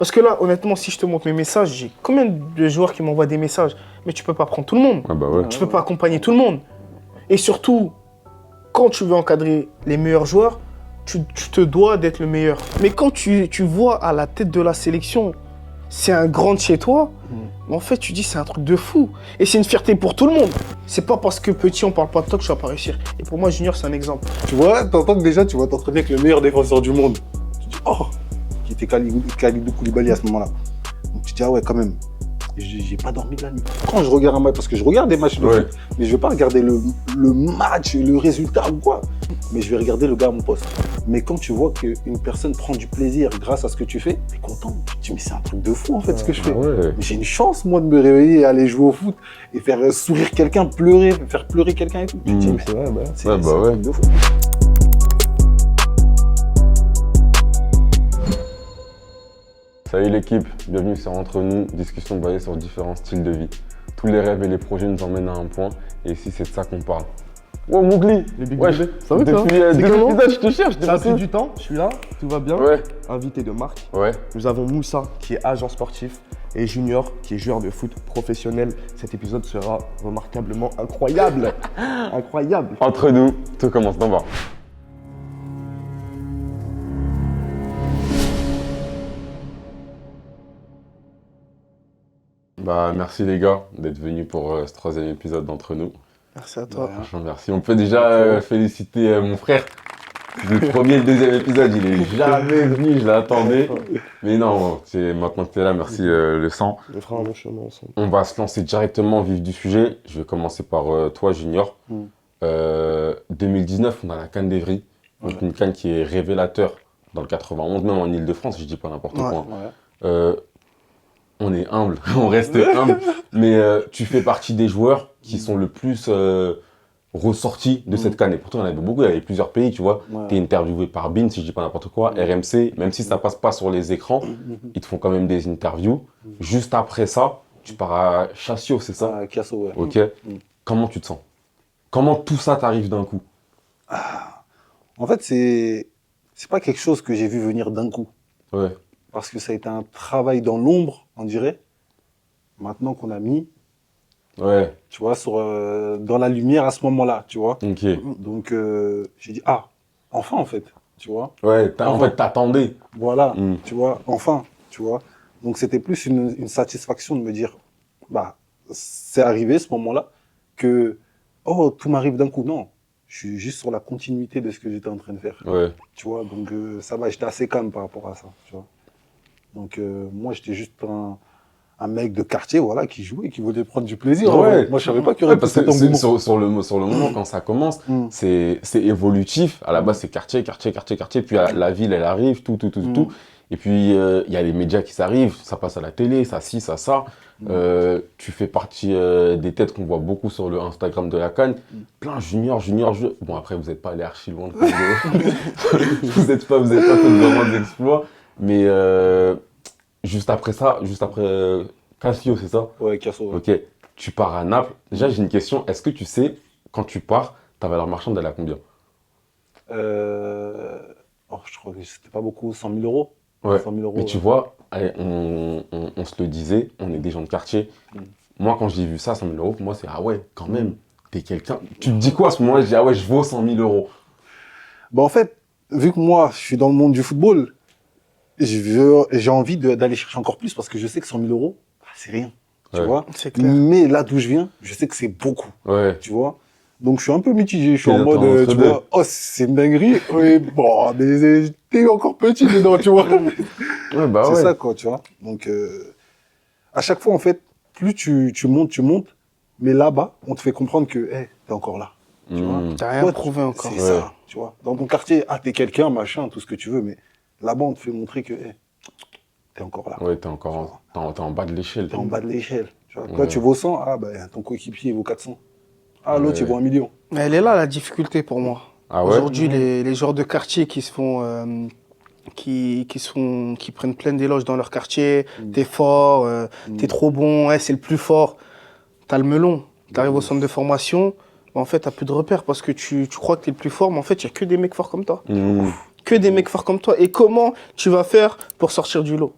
Parce que là, honnêtement, si je te montre mes messages, j'ai combien de joueurs qui m'envoient des messages? Mais tu peux pas prendre tout le monde. Ah bah ouais. Tu peux pas accompagner tout le monde. Et surtout, quand tu veux encadrer les meilleurs joueurs, tu te dois d'être le meilleur. Mais quand tu vois à la tête de la sélection, c'est un grand de chez toi, en fait, tu dis c'est un truc de fou. Et c'est une fierté pour tout le monde. C'est pas parce que petit, on parle pas de toi que tu vas pas réussir. Et pour moi, Junior, c'est un exemple. Tu vois, t'entends que déjà, tu vas t'entraîner avec le meilleur défenseur du monde. Tu dis, oh, qui était Kalidou Koulibaly à ce moment-là. Donc tu dis, ah ouais, quand même. J'ai pas dormi de la nuit. Quand je regarde un match, parce que je regarde des matchs de foot, mais je vais pas regarder le match, le résultat ou quoi. Mais je vais regarder le gars à mon poste. Mais quand tu vois qu'une personne prend du plaisir grâce à ce que tu fais, t'es content. Tu te dis, mais c'est un truc de fou en fait ce que je fais. Ouais. J'ai une chance moi de me réveiller, aller jouer au foot et faire sourire quelqu'un, pleurer, faire pleurer quelqu'un et tout. Tu te dis, mais c'est un truc de fou. Salut l'équipe, bienvenue sur Entre nous, discussion basée sur différents styles de vie. Tous les rêves et les projets nous emmènent à un point, et ici c'est de ça qu'on parle. Oh Mougli, ouais, ça va toi? Depuis deux épisodes, je te cherche. Ça a pris du temps, je suis là, tout va bien. Ouais. Invité de marque. Ouais. Nous avons Moussa qui est agent sportif et Junior qui est joueur de foot professionnel. Cet épisode sera remarquablement incroyable. Incroyable. Entre nous, tout commence d'en bas. Bah merci les gars d'être venus pour ce troisième épisode d'Entre nous. Merci à toi. Franchement merci. On peut déjà féliciter mon frère. Le premier et le deuxième épisode, il est jamais venu, je l'attendais. Mais non, c'est maintenant que tu es là, merci le sang. On fera un long chemin ensemble. On va se lancer directement au vif du sujet. Je vais commencer par toi Junior. 2019, on a la CAN d'Evry. Donc une CAN qui est révélateur dans le 91, même en Ile-de-France, je dis pas n'importe quoi. On est humble, on reste humble, mais tu fais partie des joueurs qui sont le plus ressortis de cette CAN. Et pourtant, il y en avait beaucoup, il y avait plusieurs pays, tu vois. Tu es interviewé par BeIN, si je dis pas n'importe quoi, RMC, même si ça passe pas sur les écrans, ils te font quand même des interviews. Juste après ça, tu pars à Chassio, c'est ça? À Chiasso, ouais. Ok. Comment tu te sens? Comment tout ça t'arrive d'un coup? En fait, c'est pas quelque chose que j'ai vu venir d'un coup. Ouais. Parce que ça a été un travail dans l'ombre, on dirait. Maintenant qu'on a mis, tu vois, dans la lumière à ce moment-là, tu vois. Ok. Donc, j'ai dit, ah, enfin, en fait, tu vois. Ouais, en fait, t'attendais. Voilà, tu vois, enfin, tu vois. Donc, c'était plus une satisfaction de me dire, bah, c'est arrivé ce moment-là, que, oh, tout m'arrive d'un coup. Non, je suis juste sur la continuité de ce que j'étais en train de faire. Ouais. Tu vois, donc ça va, j'étais assez calme par rapport à ça, tu vois. Donc, moi, j'étais juste un mec de quartier, voilà, qui jouait, qui voulait prendre du plaisir. Ouais. Moi, je savais pas qu'il y aurait parce cet que engouement. sur le moment, quand ça commence, c'est évolutif. À la base, c'est quartier. Puis la ville, elle arrive, tout. Et puis, il y a les médias qui s'arrivent. Ça passe à la télé, ça, ça. Tu fais partie des têtes qu'on voit beaucoup sur le Instagram de la CAN. Plein junior. Bon, après, vous n'êtes pas allé archi loin. Vous n'êtes pas fait de vraiment d'exploits. Mais juste après Cassio, c'est ça? Ouais, Chiasso. Ouais. Ok, tu pars à Naples. Déjà, j'ai une question. Est-ce que tu sais, quand tu pars, ta valeur marchande, elle est à combien? Je crois que c'était pas beaucoup, 100 000 euros. Ouais, 100 000 euros, mais tu vois, allez, on se le disait, on est des gens de quartier. Moi, quand j'ai vu ça, 100 000 euros, pour moi, c'est ah ouais, quand même, t'es quelqu'un. Tu te dis quoi à ce moment-là? Je dis ah ouais, je vaux 100 000 euros. Bah, en fait, vu que moi, je suis dans le monde du football, j'ai envie d'aller chercher encore plus parce que je sais que 100 000 euros, bah, c'est rien. Tu vois? C'est clair. Mais là d'où je viens, je sais que c'est beaucoup. Ouais. Tu vois? Donc, je suis un peu mitigé. Je suis en Et mode, attends, tu vois, oh, c'est une dinguerie. Oui, bon, mais t'es encore petit dedans, tu vois. Ouais, bah C'est ouais. ça, quoi, tu vois. Donc, à chaque fois, en fait, plus tu montes, mais là-bas, on te fait comprendre que, hey, t'es encore là. Tu vois. T'as rien Toi, prouvé encore. C'est ça, tu vois. Dans ton quartier, ah, t'es quelqu'un, machin, tout ce que tu veux, mais là-bas, on te fait montrer que, hey, t'es encore là. Ouais, t'es encore t'es en bas de l'échelle. T'es en bas de l'échelle. Tu vois. Ouais. Toi, tu vaux 100, ah, ben, ton coéquipier, il vaut 400. Ah, l'autre, il vaut 1 million. Mais elle est là, la difficulté pour moi. Ah ouais? Aujourd'hui, les joueurs de quartier qui se font... qui prennent plein d'éloges dans leur quartier. T'es fort, t'es trop bon, ouais, c'est le plus fort. T'as le melon. T'arrives au centre de formation, en fait, t'as plus de repères parce que tu crois que t'es le plus fort, mais en fait, il n'y a que des mecs forts comme toi. Que des mecs forts comme toi. Et comment tu vas faire pour sortir du lot?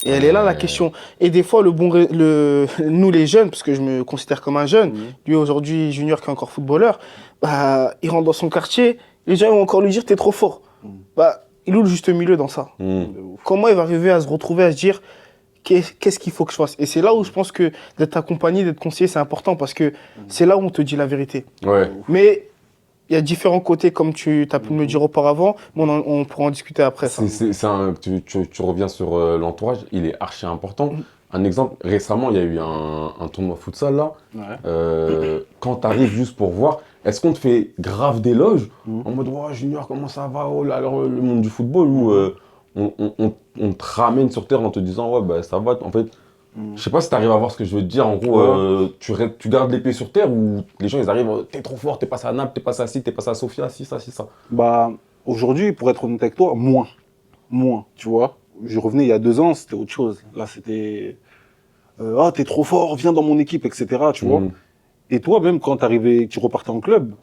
Et elle est là, la question. Et des fois, nous, les jeunes, parce que je me considère comme un jeune, lui, aujourd'hui, junior, qui est encore footballeur, bah, il rentre dans son quartier, les gens vont encore lui dire, t'es trop fort. Bah, il est où le juste milieu dans ça? Comment il va arriver à se retrouver, à se dire, qu'est-ce qu'il faut que je fasse? Et c'est là où je pense que d'être accompagné, d'être conseillé, c'est important, parce que c'est là où on te dit la vérité. Ouais. Mais il y a différents côtés, comme tu as pu me le dire auparavant, mais on pourra en discuter après. Ça. Tu reviens sur l'entourage, il est archi important. Un exemple, récemment, il y a eu un tournoi futsal là. Quand tu arrives juste pour voir, est-ce qu'on te fait grave d'éloges en mode oh, Junior, comment ça va, oh là, alors, le monde du football, ou on te ramène sur terre en te disant ouais, bah ça va, en fait. Je sais pas si tu arrives à voir ce que je veux te dire. En gros, tu gardes les pieds sur terre ou les gens ils arrivent, t'es trop fort, t'es passé à Naples, t'es passé à ci, t'es passé à Sofia, si ça. Bah, aujourd'hui, pour être honnête avec toi, moins, tu vois. Je revenais il y a 2 ans, c'était autre chose. Là, c'était ah, t'es trop fort, viens dans mon équipe, etc. Tu vois. Et toi, même quand tu repartais en club,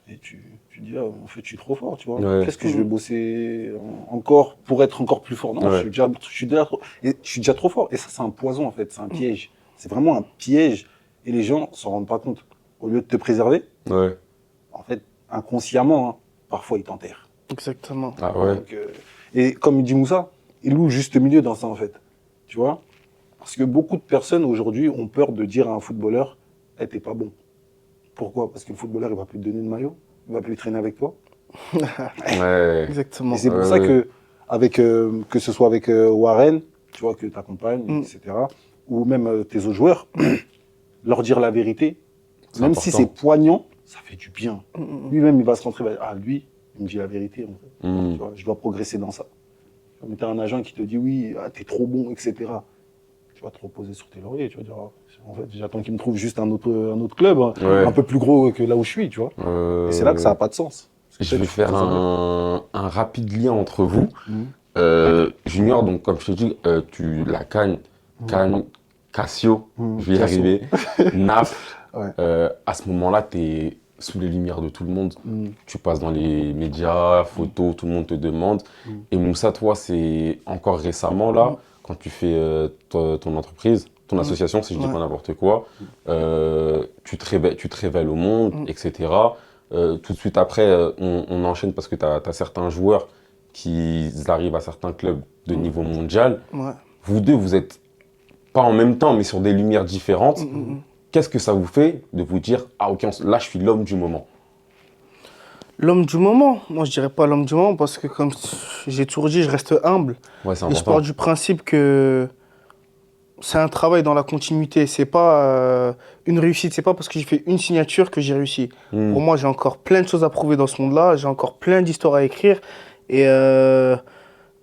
et tu dis, ah, en fait, je suis trop fort, tu vois. Qu'est-ce que je vais bosser encore pour être encore plus fort? Non, je suis déjà trop fort. Et ça, c'est un poison, en fait. C'est un piège. C'est vraiment un piège. Et les gens s'en rendent pas compte. Au lieu de te préserver, en fait, inconsciemment, hein, parfois, ils t'enterrent. Exactement. Ah ouais. Donc, et comme dit Moussa, il loue juste milieu dans ça, en fait. Tu vois? Parce que beaucoup de personnes, aujourd'hui, ont peur de dire à un footballeur, hey, t'es pas bon. Pourquoi? Parce que le footballeur, il va plus te donner de maillot. Il va plus traîner avec toi. Exactement. Et c'est pour ça que, que ce soit avec Warren, tu vois, que tu accompagnes, etc., ou même tes autres joueurs, leur dire la vérité, même si c'est poignant, ça fait du bien. Lui-même, il va se rentrer, il va dire, ah, lui, il me dit la vérité, en fait. Tu vois, je dois progresser dans ça. Comme tu as un agent qui te dit, oui, ah, t'es trop bon, etc., tu vas te reposer sur tes lauriers, tu vas dire, en fait, j'attends qu'il me trouve juste un autre club, un peu plus gros que là où je suis, tu vois. Et c'est là que ça n'a pas de sens. Je vais faire un rapide lien entre vous. Junior, donc comme je te dis, tu la Cannes, Cassio, je vais y arriver, Naples, à ce moment-là, tu es sous les lumières de tout le monde. Tu passes dans les médias, photos, tout le monde te demande. Et Moussa, toi, c'est encore récemment, là, quand tu fais ton entreprise, ton association, si je dis pas n'importe quoi, tu te révèles au monde, etc. Tout de suite après, on enchaîne parce que tu as certains joueurs qui arrivent à certains clubs de niveau mondial. Vous deux, vous êtes pas en même temps, mais sur des lumières différentes. Qu'est-ce que ça vous fait de vous dire « Ah ok, là, je suis l'homme du moment ». L'homme du moment, moi je dirais pas l'homme du moment parce que comme j'ai toujours dit, je reste humble. Ouais, c'est et je pars du principe que c'est un travail dans la continuité. C'est pas une réussite, c'est pas parce que j'ai fait une signature que j'ai réussi. Pour moi, j'ai encore plein de choses à prouver dans ce monde-là, j'ai encore plein d'histoires à écrire. Et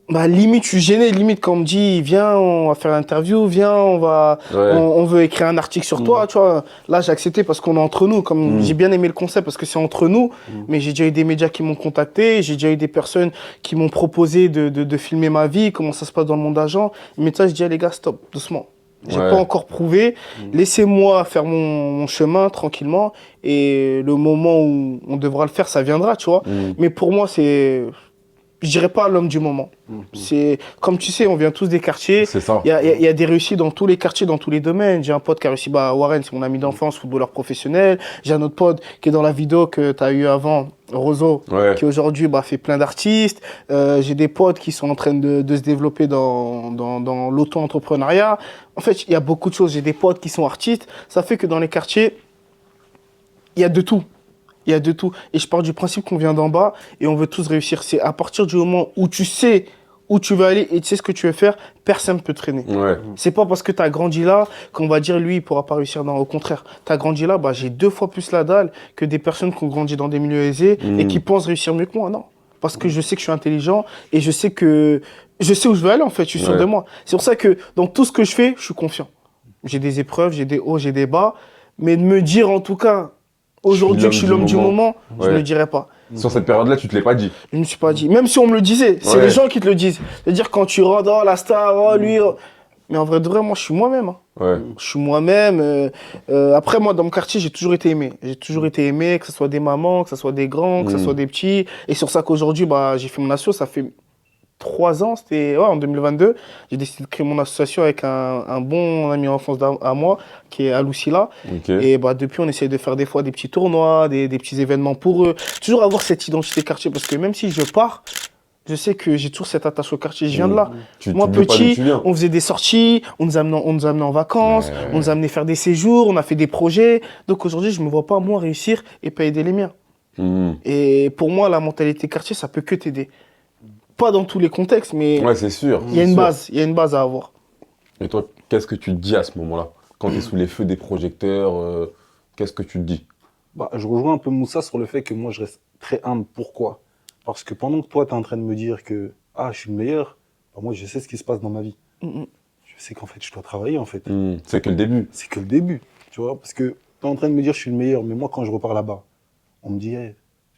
limite, je suis gêné, limite quand on me dit viens, on va faire l'interview, viens, on veut écrire un article sur toi, tu vois. Là, j'ai accepté parce qu'on est entre nous, comme j'ai bien aimé le concept parce que c'est entre nous, mais j'ai déjà eu des médias qui m'ont contacté, j'ai déjà eu des personnes qui m'ont proposé de filmer ma vie, comment ça se passe dans le monde d'agent. Mais ça, je dis les gars, stop, doucement. J'ai pas encore prouvé, laissez-moi faire mon chemin tranquillement et le moment où on devra le faire, ça viendra, tu vois. Mais pour moi, je dirais pas l'homme du moment. C'est comme tu sais, on vient tous des quartiers. C'est ça. Il y a des réussites dans tous les quartiers, dans tous les domaines. J'ai un pote qui a réussi, Warren, c'est mon ami d'enfance, footballeur professionnel. J'ai un autre pote qui est dans la vidéo que tu as eu avant, Rozo, qui aujourd'hui fait plein d'artistes. J'ai des potes qui sont en train de se développer dans l'auto-entrepreneuriat. En fait, il y a beaucoup de choses. J'ai des potes qui sont artistes. Ça fait que dans les quartiers, il y a de tout. Il y a de tout. Et je pars du principe qu'on vient d'en bas et on veut tous réussir. C'est à partir du moment où tu sais où tu veux aller et tu sais ce que tu veux faire, personne ne peut te freiner. C'est pas parce que tu as grandi là qu'on va dire lui, il pourra pas réussir. Non, au contraire. Tu as grandi là, j'ai 2 fois plus la dalle que des personnes qui ont grandi dans des milieux aisés et qui pensent réussir mieux que moi. Non. Parce que je sais que je suis intelligent et je sais où je veux aller en fait. Je suis sûr de moi. C'est pour ça que dans tout ce que je fais, je suis confiant. J'ai des épreuves, j'ai des hauts, j'ai des bas. Mais de me dire en tout cas, aujourd'hui, je suis l'homme du moment, je ne le dirais pas. Sur cette période-là, tu te l'es pas dit? Je ne me suis pas dit. Même si on me le disait, c'est les gens qui te le disent. C'est-à-dire quand tu rentres, oh la star, oh lui. Mais en vrai de vrai, moi, je suis moi-même. Je suis moi-même. Après, moi, dans mon quartier, j'ai toujours été aimé. J'ai toujours été aimé, que ce soit des mamans, que ce soit des grands, que ce soit des petits. Et sur ça qu'aujourd'hui, j'ai fait mon asso, ça fait 3 ans, c'était en 2022. J'ai décidé de créer mon association avec un bon ami d'enfance à moi, qui est Aloussila. Ok. Et depuis, on essaye de faire des fois des petits tournois, des petits événements pour eux. Toujours avoir cette identité quartier, parce que même si je pars, je sais que j'ai toujours cette attache au quartier. Je viens de là. Moi, t'oublies pas d'où petit, tu viens. on faisait des sorties, on nous amenait en vacances, Ouais. on nous amenait faire des séjours, on a fait des projets. Donc aujourd'hui, je ne me vois pas, moi, réussir et pas aider les miens. Et pour moi, la mentalité quartier, ça peut que t'aider. Pas dans tous les contextes, mais Ouais, c'est sûr. il y a c'est une sûr. base, il y a une base à avoir. Et toi, qu'est-ce que tu te dis à ce moment-là? Quand tu es sous les feux des projecteurs, qu'est-ce que tu te dis? Je rejoins un peu Moussa sur le fait que moi, je reste très humble. Pourquoi? Parce que pendant que toi, tu es en train de me dire que je suis le meilleur, moi, je sais ce qui se passe dans ma vie. Mhm. Je sais qu'en fait, je dois travailler, en fait. C'est que le début. C'est que le début, tu vois. Parce que tu es en train de me dire je suis le meilleur, mais moi, quand je repars là-bas, on me dit,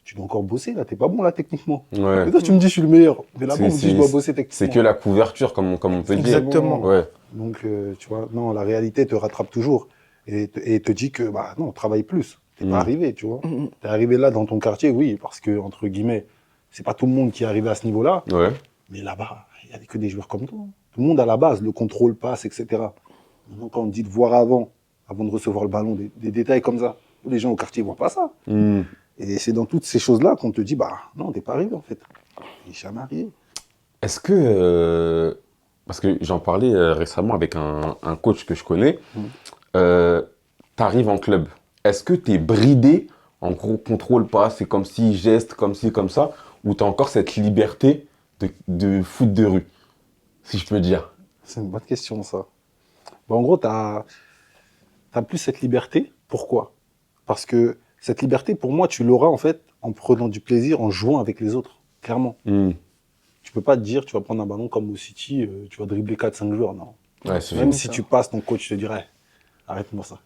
tu dois encore bosser, là, t'es pas bon, là, techniquement. Ouais. Et toi, tu me dis je suis le meilleur. Mais là-bas, on me dit C'est- je dois bosser techniquement. C'est que la couverture, comme on peut dire. Exactement. Ouais. Donc, tu vois, non, la réalité te rattrape toujours. Et te dit que, non, travaille plus. T'es pas arrivé, tu vois. Mhm. T'es arrivé là dans ton quartier, oui, parce que, entre guillemets, c'est pas tout le monde qui est arrivé à ce niveau-là. Ouais. Mais là-bas, il n'y a que des joueurs comme toi. Tout le monde à la base, le contrôle passe, etc. Maintenant, quand on dit de voir avant de recevoir le ballon, des détails comme ça, les gens au quartier ne voient pas ça. Et c'est dans toutes ces choses-là qu'on te dit, non, t'es pas arrivé en fait. Il n'est jamais arrivé. Est-ce que, parce que j'en parlais récemment avec un coach que je connais, t'arrives en club, est-ce que t'es bridé, en gros, contrôle pas, c'est comme si, geste, comme ci, comme ça, ou t'as encore cette liberté de foot de rue, si je peux dire? C'est une bonne question, ça. En gros, t'as plus cette liberté. Pourquoi? Parce que cette liberté, pour moi, tu l'auras en fait en prenant du plaisir, en jouant avec les autres, clairement. Tu peux pas te dire, tu vas prendre un ballon comme au City, tu vas dribbler 4-5 joueurs, non. Ouais, c'est Même si tu passes, ton coach te dirait, arrête-moi ça.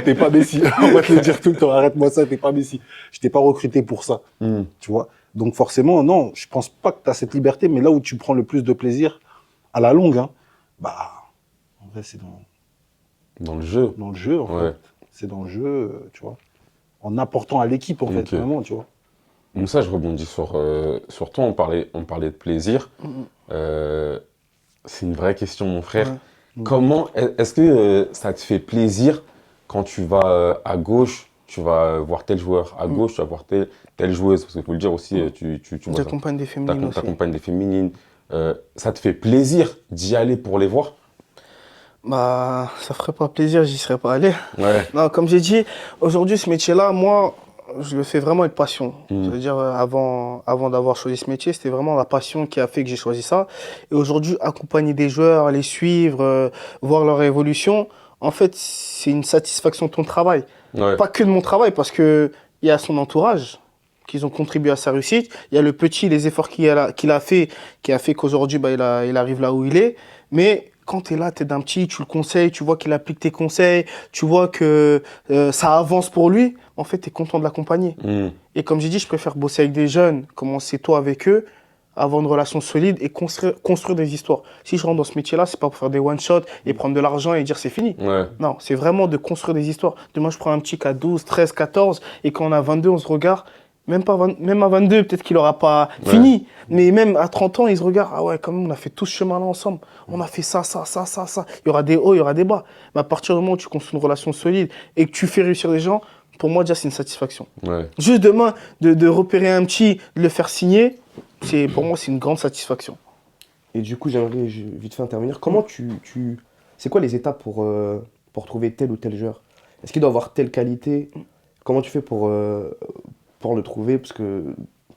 T'es pas Messi. On va te le dire tout le temps, arrête-moi ça, t'es pas Messi. Je t'ai pas recruté pour ça, tu vois. Donc forcément, non, je pense pas que tu as cette liberté, mais là où tu prends le plus de plaisir, à la longue, en vrai, c'est Dans le jeu. dans le jeu, en Ouais. fait. C'est dans le jeu, tu vois. En apportant à l'équipe, en fait, Ok. vraiment, tu vois. Moussa, je rebondis sur toi, on parlait de plaisir. C'est une vraie question, mon frère. Ouais. Comment, est-ce que ça te fait plaisir quand tu vas à gauche, tu vas voir tel joueur, à gauche, tu vas voir telle joueuse, parce qu'il faut le dire aussi, tu vois ça. J'accompagne des féminines aussi. T'accompagnes des féminines. Ça te fait plaisir d'y aller pour les voir? Ça ferait pas plaisir, j'y serais pas allé. Ouais. Non, comme j'ai dit, aujourd'hui, ce métier-là, moi, je le fais vraiment avec passion. C'est-à-dire, avant d'avoir choisi ce métier, c'était vraiment la passion qui a fait que j'ai choisi ça. Et aujourd'hui, accompagner des joueurs, les suivre, voir leur évolution, en fait, c'est une satisfaction de ton travail. Ouais. Pas que de mon travail, parce qu'il y a son entourage qui ont contribué à sa réussite. Il y a le petit, les efforts qu'il a fait, qui a fait qu'aujourd'hui, il arrive là où il est. Mais quand tu es là, tu es d'un petit, tu le conseilles, tu vois qu'il applique tes conseils, tu vois que ça avance pour lui, en fait, tu es content de l'accompagner. Et comme j'ai dit, je préfère bosser avec des jeunes, commencer tôt avec eux, avoir une relation solide et construire des histoires. Si je rentre dans ce métier-là, c'est pas pour faire des one-shots et prendre de l'argent et dire c'est fini. Ouais. Non, c'est vraiment de construire des histoires. Demain, je prends un petit qui a 12, 13, 14, et quand on a 22, on se regarde. Même à 22, peut-être qu'il n'aura pas fini. Mais même à 30 ans, ils se regardent. Ah ouais, quand même, on a fait tout ce chemin-là ensemble. On a fait ça. Il y aura des hauts, il y aura des bas. Mais à partir du moment où tu construis une relation solide et que tu fais réussir les gens, pour moi, déjà, c'est une satisfaction. Ouais. Juste demain, de repérer un petit, de le faire signer, pour moi, c'est une grande satisfaction. Et du coup, j'aimerais vite fait intervenir. Comment c'est quoi les étapes pour trouver tel ou tel joueur? Est-ce qu'il doit avoir telle qualité? Comment tu fais pour le trouver? Parce que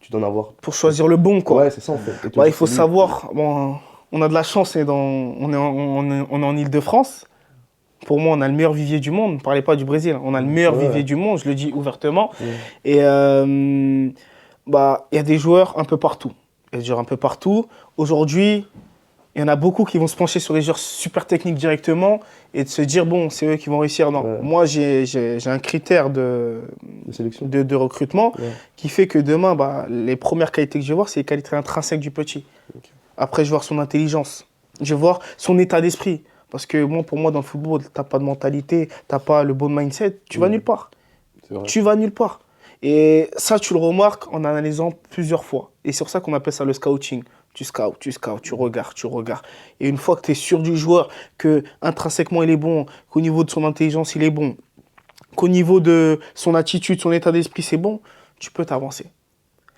tu dois en avoir. Pour choisir le bon, quoi. Ouais, c'est ça en fait. Et Il faut savoir, on a de la chance, on est en Ile-de-France. Pour moi, on a le meilleur vivier du monde. Ne parlez pas du Brésil. On a le meilleur vivier du monde, je le dis ouvertement. Et il y a des joueurs un peu partout. Aujourd'hui, il y en a beaucoup qui vont se pencher sur les joueurs super techniques directement et de se dire, bon, c'est eux qui vont réussir. Non, moi, j'ai un critère de sélection, de recrutement qui fait que demain, les premières qualités que je vais voir, c'est les qualités intrinsèques du petit. Okay. Après, je vais voir son intelligence. Je vais voir son état d'esprit. Parce que pour moi, dans le football, tu n'as pas de mentalité, tu n'as pas le bon mindset, tu vas nulle part. Tu vas nulle part. Et ça, tu le remarques en analysant plusieurs fois. Et c'est pour ça qu'on appelle ça le scouting. Tu scoutes, tu regardes. Et une fois que tu es sûr du joueur, que intrinsèquement il est bon, qu'au niveau de son intelligence il est bon, qu'au niveau de son attitude, son état d'esprit c'est bon, tu peux t'avancer.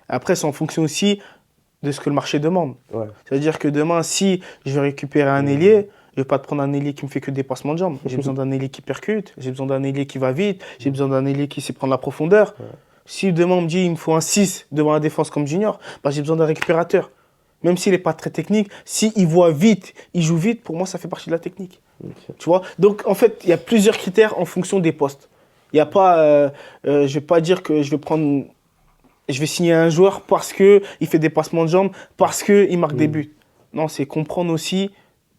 Après, c'est en fonction aussi de ce que le marché demande. Ouais. C'est-à-dire que demain, si je vais récupérer un ailier, je ne vais pas te prendre un ailier qui me fait que des passements de jambes. J'ai besoin d'un ailier qui percute, j'ai besoin d'un ailier qui va vite, j'ai besoin d'un ailier qui sait prendre la profondeur. Ouais. Si demain on me dit il me faut un 6 devant la défense comme Junior, bah, j'ai besoin d'un récupérateur. Même s'il n'est pas très technique, s'il voit vite, il joue vite, pour moi ça fait partie de la technique. Ok. Tu vois? Donc en fait, il y a plusieurs critères en fonction des postes. Il y a pas, je ne vais pas dire que je vais signer un joueur parce qu'il fait des passements de jambes, parce qu'il marque des buts. Non, c'est comprendre aussi,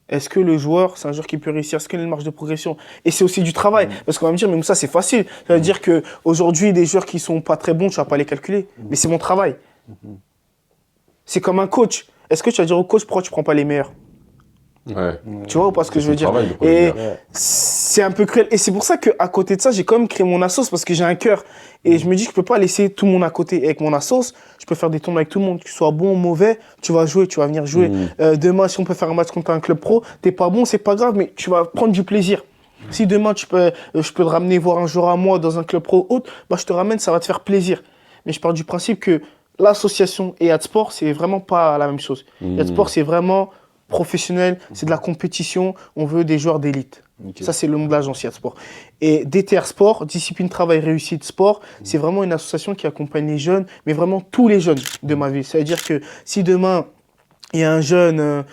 est-ce que le joueur, c'est un joueur qui peut réussir, est-ce qu'il a une marge de progression? Et c'est aussi du travail. Parce qu'on va me dire, mais ça c'est facile. Ça veut dire qu'aujourd'hui, des joueurs qui sont pas très bons, tu vas pas les calculer. Mais c'est mon travail. C'est comme un coach. Est-ce que tu vas dire au coach, pourquoi tu prends pas les meilleurs? Ouais. Tu vois ou pas ce que je C'est veux son dire? travail de prendre les Et meilleurs. c'est un peu cruel. Et c'est pour ça qu'à côté de ça, j'ai quand même créé mon assos parce que j'ai un cœur. Et je me dis que je peux pas laisser tout le monde à côté. Et avec mon assos, je peux faire des tournois avec tout le monde. Que tu sois bon ou mauvais, tu vas jouer, tu vas venir jouer. Demain, si on peut faire un match contre un club pro, t'es pas bon, c'est pas grave, mais tu vas prendre du plaisir. Si demain, je peux te ramener voir un joueur à moi dans un club pro autre, bah, je te ramène, ça va te faire plaisir. Mais je pars du principe que l'association et Yadsport, c'est vraiment pas la même chose. Yadsport, c'est vraiment professionnel, c'est de la compétition, on veut des joueurs d'élite. Ok. Ça, c'est le nom de l'agence Yadsport. Et DTR Sport, Discipline Travail Réussite Sport, c'est vraiment une association qui accompagne les jeunes, mais vraiment tous les jeunes de ma ville. Ça veut dire que si demain, il y a un jeune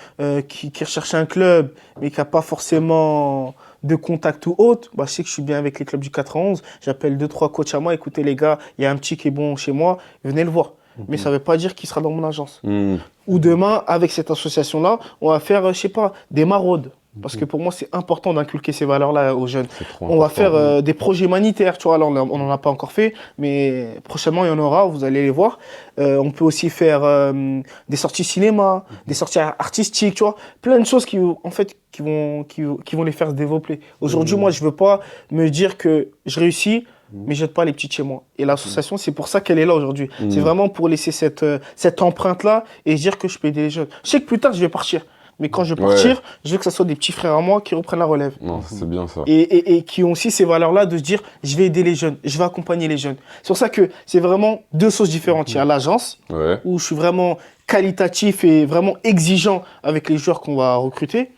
qui recherche un club, mais qui n'a pas forcément de contact ou autre, bah, je sais que je suis bien avec les clubs du 91, j'appelle 2-3 coachs à moi, écoutez les gars, il y a un petit qui est bon chez moi, venez le voir. Mais ça ne veut pas dire qu'il sera dans mon agence. Ou demain, avec cette association-là, on va faire, je sais pas, des maraudes. Parce que pour moi, c'est important d'inculquer ces valeurs-là aux jeunes. C'est trop On va important. faire des projets humanitaires, tu vois, là, on n'en a pas encore fait, mais prochainement, il y en aura, vous allez les voir. On peut aussi faire des sorties cinéma, des sorties artistiques, tu vois, plein de choses qui vont les faire se développer. Aujourd'hui, moi, je veux pas me dire que je réussis, mais je jette pas les petits chez moi. Et l'association, c'est pour ça qu'elle est là aujourd'hui. C'est vraiment pour laisser cette empreinte-là et dire que je peux aider les jeunes. Je sais que plus tard, je vais partir. Mais quand je vais partir, je veux que ce soit des petits frères à moi qui reprennent la relève. Non, c'est bien ça. Et qui ont aussi ces valeurs-là de se dire, je vais aider les jeunes, je vais accompagner les jeunes. C'est pour ça que c'est vraiment deux choses différentes. Il y a l'agence, Ouais. où je suis vraiment qualitatif et vraiment exigeant avec les joueurs qu'on va recruter.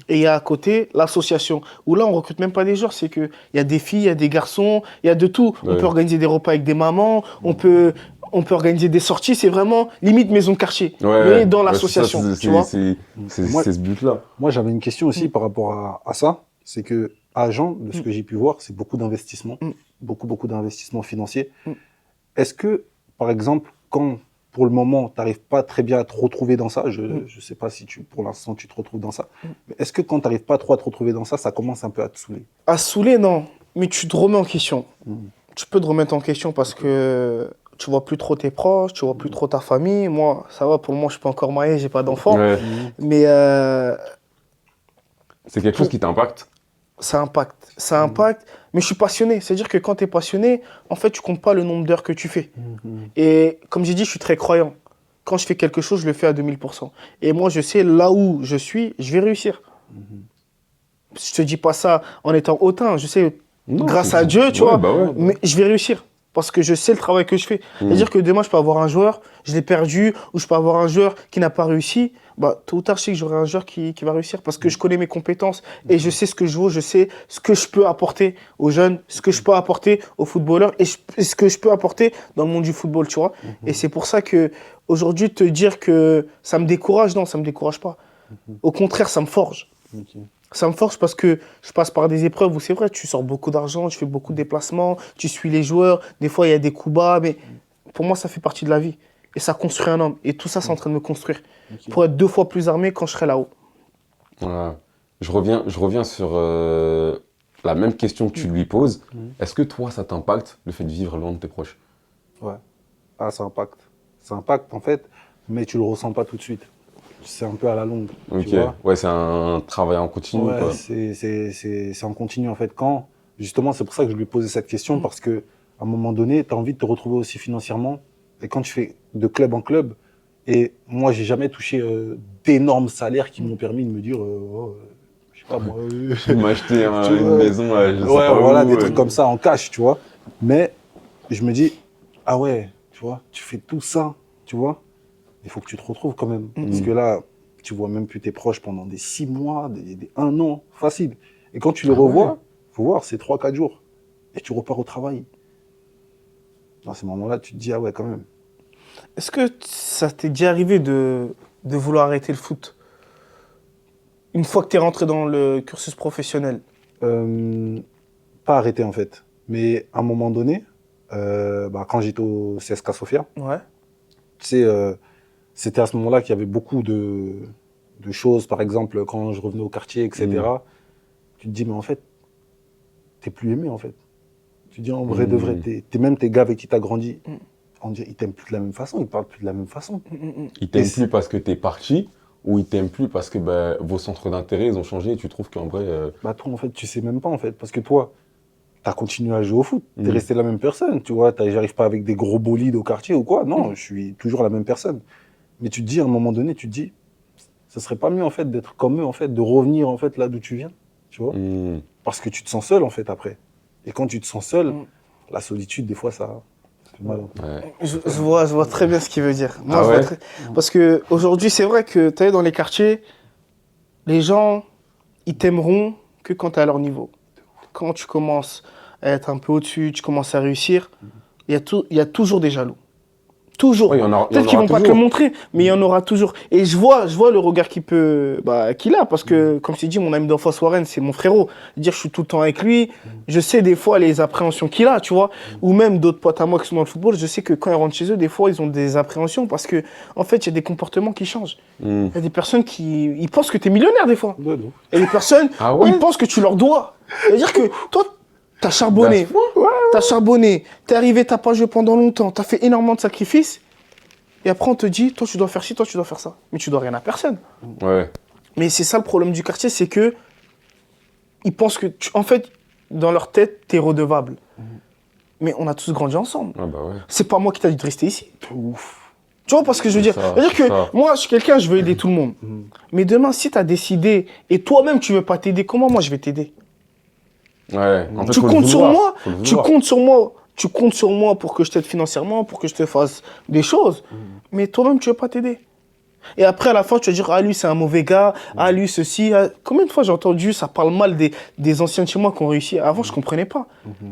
Et il y a à côté l'association, où là on recrute même pas des joueurs, c'est qu'il y a des filles, il y a des garçons, il y a de tout. On Ouais. peut organiser des repas avec des mamans, on peut organiser des sorties, c'est vraiment limite maison de quartier, mais dans l'association, tu vois. C'est Moi- ce but-là. Moi, j'avais une question aussi par rapport à ça. C'est que à Agen, de ce que j'ai pu voir, c'est beaucoup d'investissements, beaucoup d'investissements financiers. Est-ce que, par exemple, quand pour le moment, tu n'arrives pas très bien à te retrouver dans ça, je ne sais pas si pour l'instant tu te retrouves dans ça, mais est-ce que quand tu n'arrives pas trop à te retrouver dans ça commence un peu à te saouler? À saouler, non, mais tu te remets en question. Tu peux te remettre en question parce que tu vois plus trop tes proches, tu vois plus trop ta famille. Moi, ça va, pour le moment, je suis pas encore marié, j'ai pas d'enfant, Ouais. mais C'est quelque chose qui t'impacte. ça impacte. Ça impacte, mais je suis passionné. C'est-à-dire que quand tu es passionné, en fait, tu comptes pas le nombre d'heures que tu fais. Et comme j'ai dit, je suis très croyant. Quand je fais quelque chose, je le fais à 2000%. Et moi, je sais, là où je suis, je vais réussir. Je te dis pas ça en étant hautain. Je sais, Non, grâce c'est- à Dieu, tu ouais, vois, bah ouais. mais je vais réussir. Parce que je sais le travail que je fais. C'est-à-dire que demain, je peux avoir un joueur, je l'ai perdu, ou je peux avoir un joueur qui n'a pas réussi. Bah, tôt ou tard, je sais que j'aurai un joueur qui va réussir parce que je connais mes compétences et je sais ce que je vaux, je sais ce que je peux apporter aux jeunes, ce que je peux apporter aux footballeurs et ce que je peux apporter dans le monde du football, tu vois. Et c'est pour ça que aujourd'hui, te dire que ça me décourage, non, ça me décourage pas. Au contraire, ça me forge. Ça me force parce que je passe par des épreuves où c'est vrai, tu sors beaucoup d'argent, tu fais beaucoup de déplacements, tu suis les joueurs, des fois il y a des coups bas, mais pour moi ça fait partie de la vie. Et ça construit un homme. Et tout ça, c'est en train de me construire. Pour être 2 fois plus armé quand je serai là-haut. Voilà. Je reviens sur la même question que tu lui poses. Est-ce que toi, ça t'impacte, le fait de vivre loin de tes proches? Ouais. Ah, ça impacte. Ça impacte en fait, mais tu le ressens pas tout de suite. C'est un peu à la longue. Ok. Tu vois. Ouais, c'est un travail en continu, Ouais, quoi. c'est en continu en fait. Quand, justement, c'est pour ça que je lui ai posé cette question, parce que à un moment donné, tu as envie de te retrouver aussi financièrement. Et quand tu fais de club en club, Et moi, j'ai jamais touché d'énormes salaires qui m'ont permis de me dire, je sais pas moi. Je vais m'acheter Tu vois, une maison, je sais Ouais, pas voilà, où, des trucs comme ça en cash, tu vois. Mais je me dis, ah ouais, tu vois, tu fais tout ça, tu vois, il faut que tu te retrouves quand même. Parce que là, tu vois même plus tes proches pendant des 6 mois, des 1 an, facile. Et quand tu les revois, faut voir, c'est 3-4 jours. Et tu repars au travail. Dans ces moments-là, tu te dis, ah ouais, quand même. Est-ce que ça t'est déjà arrivé de vouloir arrêter le foot une fois que tu es rentré dans le cursus professionnel? Pas arrêter en fait. Mais à un moment donné, quand j'étais au CSKA Sofia, Ouais. tu sais, c'était à ce moment-là qu'il y avait beaucoup de choses. Par exemple, quand je revenais au quartier, etc., tu te dis, mais en fait, t'es plus aimé en fait. Tu te dis, en vrai de vrai, même tes gars avec qui t'as grandi, on dirait, ils t'aiment plus de la même façon, ils parlent plus de la même façon. Ils t'aiment plus parce que t'es parti ou ils t'aiment plus parce que vos centres d'intérêt ils ont changé et tu trouves qu'en vrai. Bah toi, en fait, tu sais même pas en fait. Parce que toi, t'as continué à jouer au foot. T'es Mm. resté la même personne, tu vois. J'arrive pas avec des gros bolides au quartier ou quoi. Non, je suis toujours la même personne. Mais tu te dis, à un moment donné, tu te dis, ça serait pas mieux en fait d'être comme eux, en fait, de revenir en fait là d'où tu viens, tu vois. Parce que tu te sens seul en fait après. Et quand tu te sens seul, la solitude, des fois, ça fait mal. Ouais. Je vois très bien ce qu'il veut dire. Moi, Ah je vois ouais Parce qu'aujourd'hui, c'est vrai que tu es dans les quartiers, les gens, ils t'aimeront que quand tu es à leur niveau. Quand tu commences à être un peu au-dessus, tu commences à réussir, il y a toujours des jaloux. Toujours. Ouais, il y en aura Peut-être qu'ils vont pas te le toujours. montrer, mais il y en aura toujours. Et je vois le regard qu'il a, parce que, comme je t'ai dit, mon ami d'enfance Warren, c'est mon frérot. Dire, je suis tout le temps avec lui. Je sais des fois les appréhensions qu'il a, tu vois. Ou même d'autres potes à moi qui sont dans le football, je sais que quand ils rentrent chez eux, des fois, ils ont des appréhensions parce que, en fait, il y a des comportements qui changent. Il y a des personnes ils pensent que tu es millionnaire, des fois. Ouais, non. Et les personnes, Ah ouais ils pensent que tu leur dois. C'est-à-dire que toi, t'as charbonné. T'as charbonné. T'es arrivé, t'as pas joué pendant longtemps. T'as fait énormément de sacrifices. Et après, on te dit, toi, tu dois faire ci, toi, tu dois faire ça. Mais tu dois rien à personne. Ouais. Mais c'est ça le problème du quartier, c'est que ils pensent que, en fait, dans leur tête, t'es redevable. Mais on a tous grandi ensemble. Ah bah ouais. C'est pas moi qui t'a dit de rester ici. Ouf. Tu vois pas ce que je veux dire? ça, C'est-à-dire c'est que ça. moi, je suis quelqu'un, je veux aider tout le monde. Mais demain, si t'as décidé et toi-même, tu veux pas t'aider, comment moi, je vais t'aider? Ouais. En fait, Tu faut le comptes sur vouloir. moi, Faut le tu vouloir. comptes sur moi, tu comptes sur moi pour que je t'aide financièrement, pour que je te fasse des choses. Mais toi-même, tu veux pas t'aider. Et après, à la fin, tu vas dire, ah, lui, c'est un mauvais gars, ah, lui, ceci. Ah. Combien de fois j'ai entendu, ça parle mal des anciens de chez moi qui ont réussi. Avant, je comprenais pas.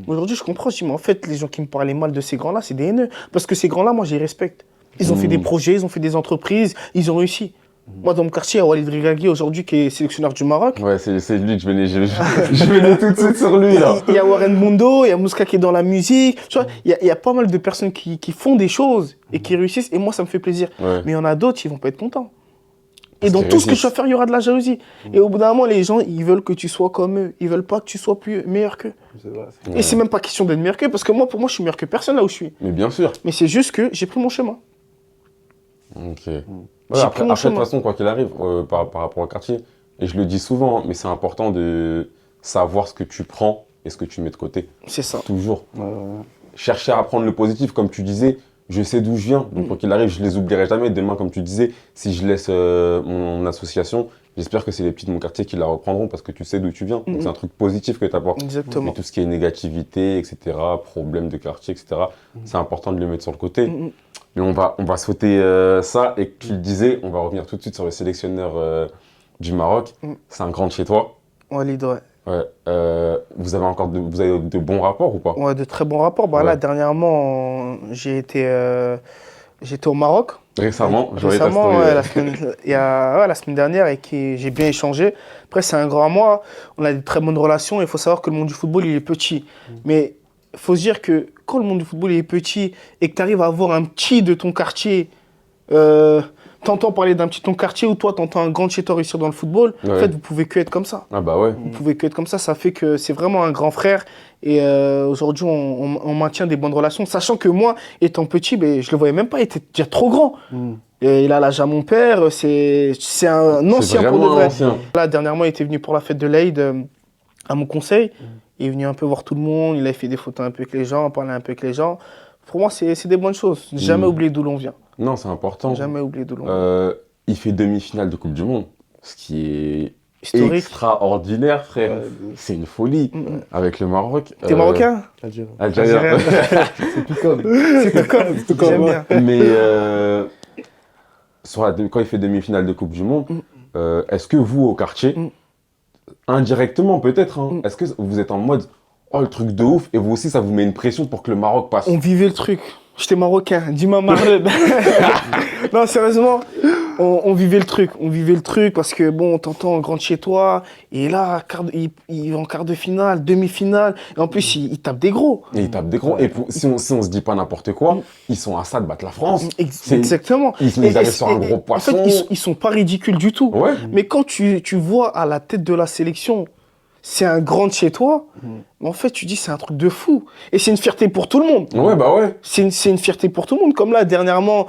Aujourd'hui, je comprends. Je dis, mais en fait, les gens qui me parlaient mal de ces grands-là, c'est des haineux. Parce que ces grands-là, moi, je les respecte. Ils ont fait des projets, ils ont fait des entreprises, ils ont réussi. Moi, dans mon quartier, il y a Walid Regragui, aujourd'hui, qui est sélectionneur du Maroc. Ouais, c'est lui que je venais, je venais tout de suite sur lui, là. Il y a Warren Mundo, il y a Mouska qui est dans la musique. Tu vois, il y a pas mal de personnes qui font des choses et qui réussissent. Et moi, ça me fait plaisir. Ouais. Mais il y en a d'autres, ils vont pas être contents. Et Parce dans qu'ils tout ce que tu réussissent. vas faire, il y aura de la jalousie. Et au bout d'un moment, les gens, ils veulent que tu sois comme eux. Ils veulent pas que tu sois meilleur qu'eux. C'est vrai. Et c'est même pas question d'être meilleur qu'eux, parce que moi, pour moi, je suis meilleur que personne là où je suis. Mais bien sûr. Mais c'est juste que j'ai pris mon chemin. Ok. J'ai Ouais, pris après, mon de chemin. toute façon, quoi qu'il arrive, par rapport au quartier, et je le dis souvent, mais c'est important de savoir ce que tu prends et ce que tu mets de côté. C'est ça. Toujours. Ouais, ouais. Chercher à apprendre le positif, comme tu disais, je sais d'où je viens, donc quoi qu'il arrive, je les oublierai jamais. Demain, comme tu disais, si je laisse mon association, j'espère que c'est les petits de mon quartier qui la reprendront parce que tu sais d'où tu viens. Donc c'est un truc positif que tu apportes. Mais Exactement. tout ce qui est négativité, etc., problèmes de quartier, etc., c'est important de le mettre sur le côté. Mais on va sauter ça, et tu le disais, on va revenir tout de suite sur le sélectionneur du Maroc. C'est un grand de chez toi. Walid, ouais. Ouais. Vous avez de bons rapports ou pas? Ouais, de très bons rapports. Bah, Ouais. là, dernièrement, j'étais au Maroc. Récemment, je voyais ta Récemment, story. ouais, la semaine dernière, et j'ai bien échangé. Après, c'est un grand à moi. On a de très bonnes relations. Il faut savoir que le monde du football, il est petit. Mais il faut se dire que quand le monde du football il est petit et que tu arrives à avoir un petit de ton quartier, t'entends parler d'un petit de ton quartier, ou toi, t'entends un grand de chez toi réussir dans le football, en Ouais. fait, vous pouvez que être comme ça. Ah bah ouais. Vous pouvez que être comme ça. Ça fait que c'est vraiment un grand frère. Et aujourd'hui, on maintient des bonnes relations. Sachant que moi, étant petit, ben, je le voyais même pas. Il était déjà trop grand. Et il a l'âge à mon père. C'est un ancien pour de vraiment vrai. un ancien. Là, dernièrement, il était venu pour la fête de l'Aïd à mon conseil. Il est venu un peu voir tout le monde. Il a fait des photos un peu avec les gens, parler un peu avec les gens. Pour moi, c'est des bonnes choses. Jamais oublier d'où l'on vient. Non, c'est important. Jamais oublié Delon. Il fait demi-finale de Coupe du Monde, ce qui est Historique. extraordinaire, frère. Ouais, C'est une folie. Avec le Maroc. T'es marocain? Algérien. Algérien. C'est tout comme. C'est tout comme. J'aime bien. Mais quand il fait demi-finale de Coupe du Monde, est-ce que vous, au quartier, indirectement peut-être, hein, est-ce que vous êtes en mode oh le truc de ouf et vous aussi ça vous met une pression pour que le Maroc passe? On vivait le truc. J'étais marocain. Dis-moi Marled. Non, sérieusement, on vivait le truc. On vivait le truc parce que bon, t'entends, on rentre chez toi et là, il va en quart de finale, demi-finale. Et en plus, il tape des gros. Et ils tapent des gros. Et si on se dit pas n'importe quoi, ils sont à ça de battre la France. C'est- Exactement. Ils arrivent sur un gros En poisson. fait, ils sont pas ridicules du tout. Ouais. Mais quand tu vois à la tête de la sélection, c'est un grand de chez toi, en fait, tu dis c'est un truc de fou. Et c'est une fierté pour tout le monde. Ouais, bah ouais. C'est une fierté pour tout le monde. Comme là, dernièrement,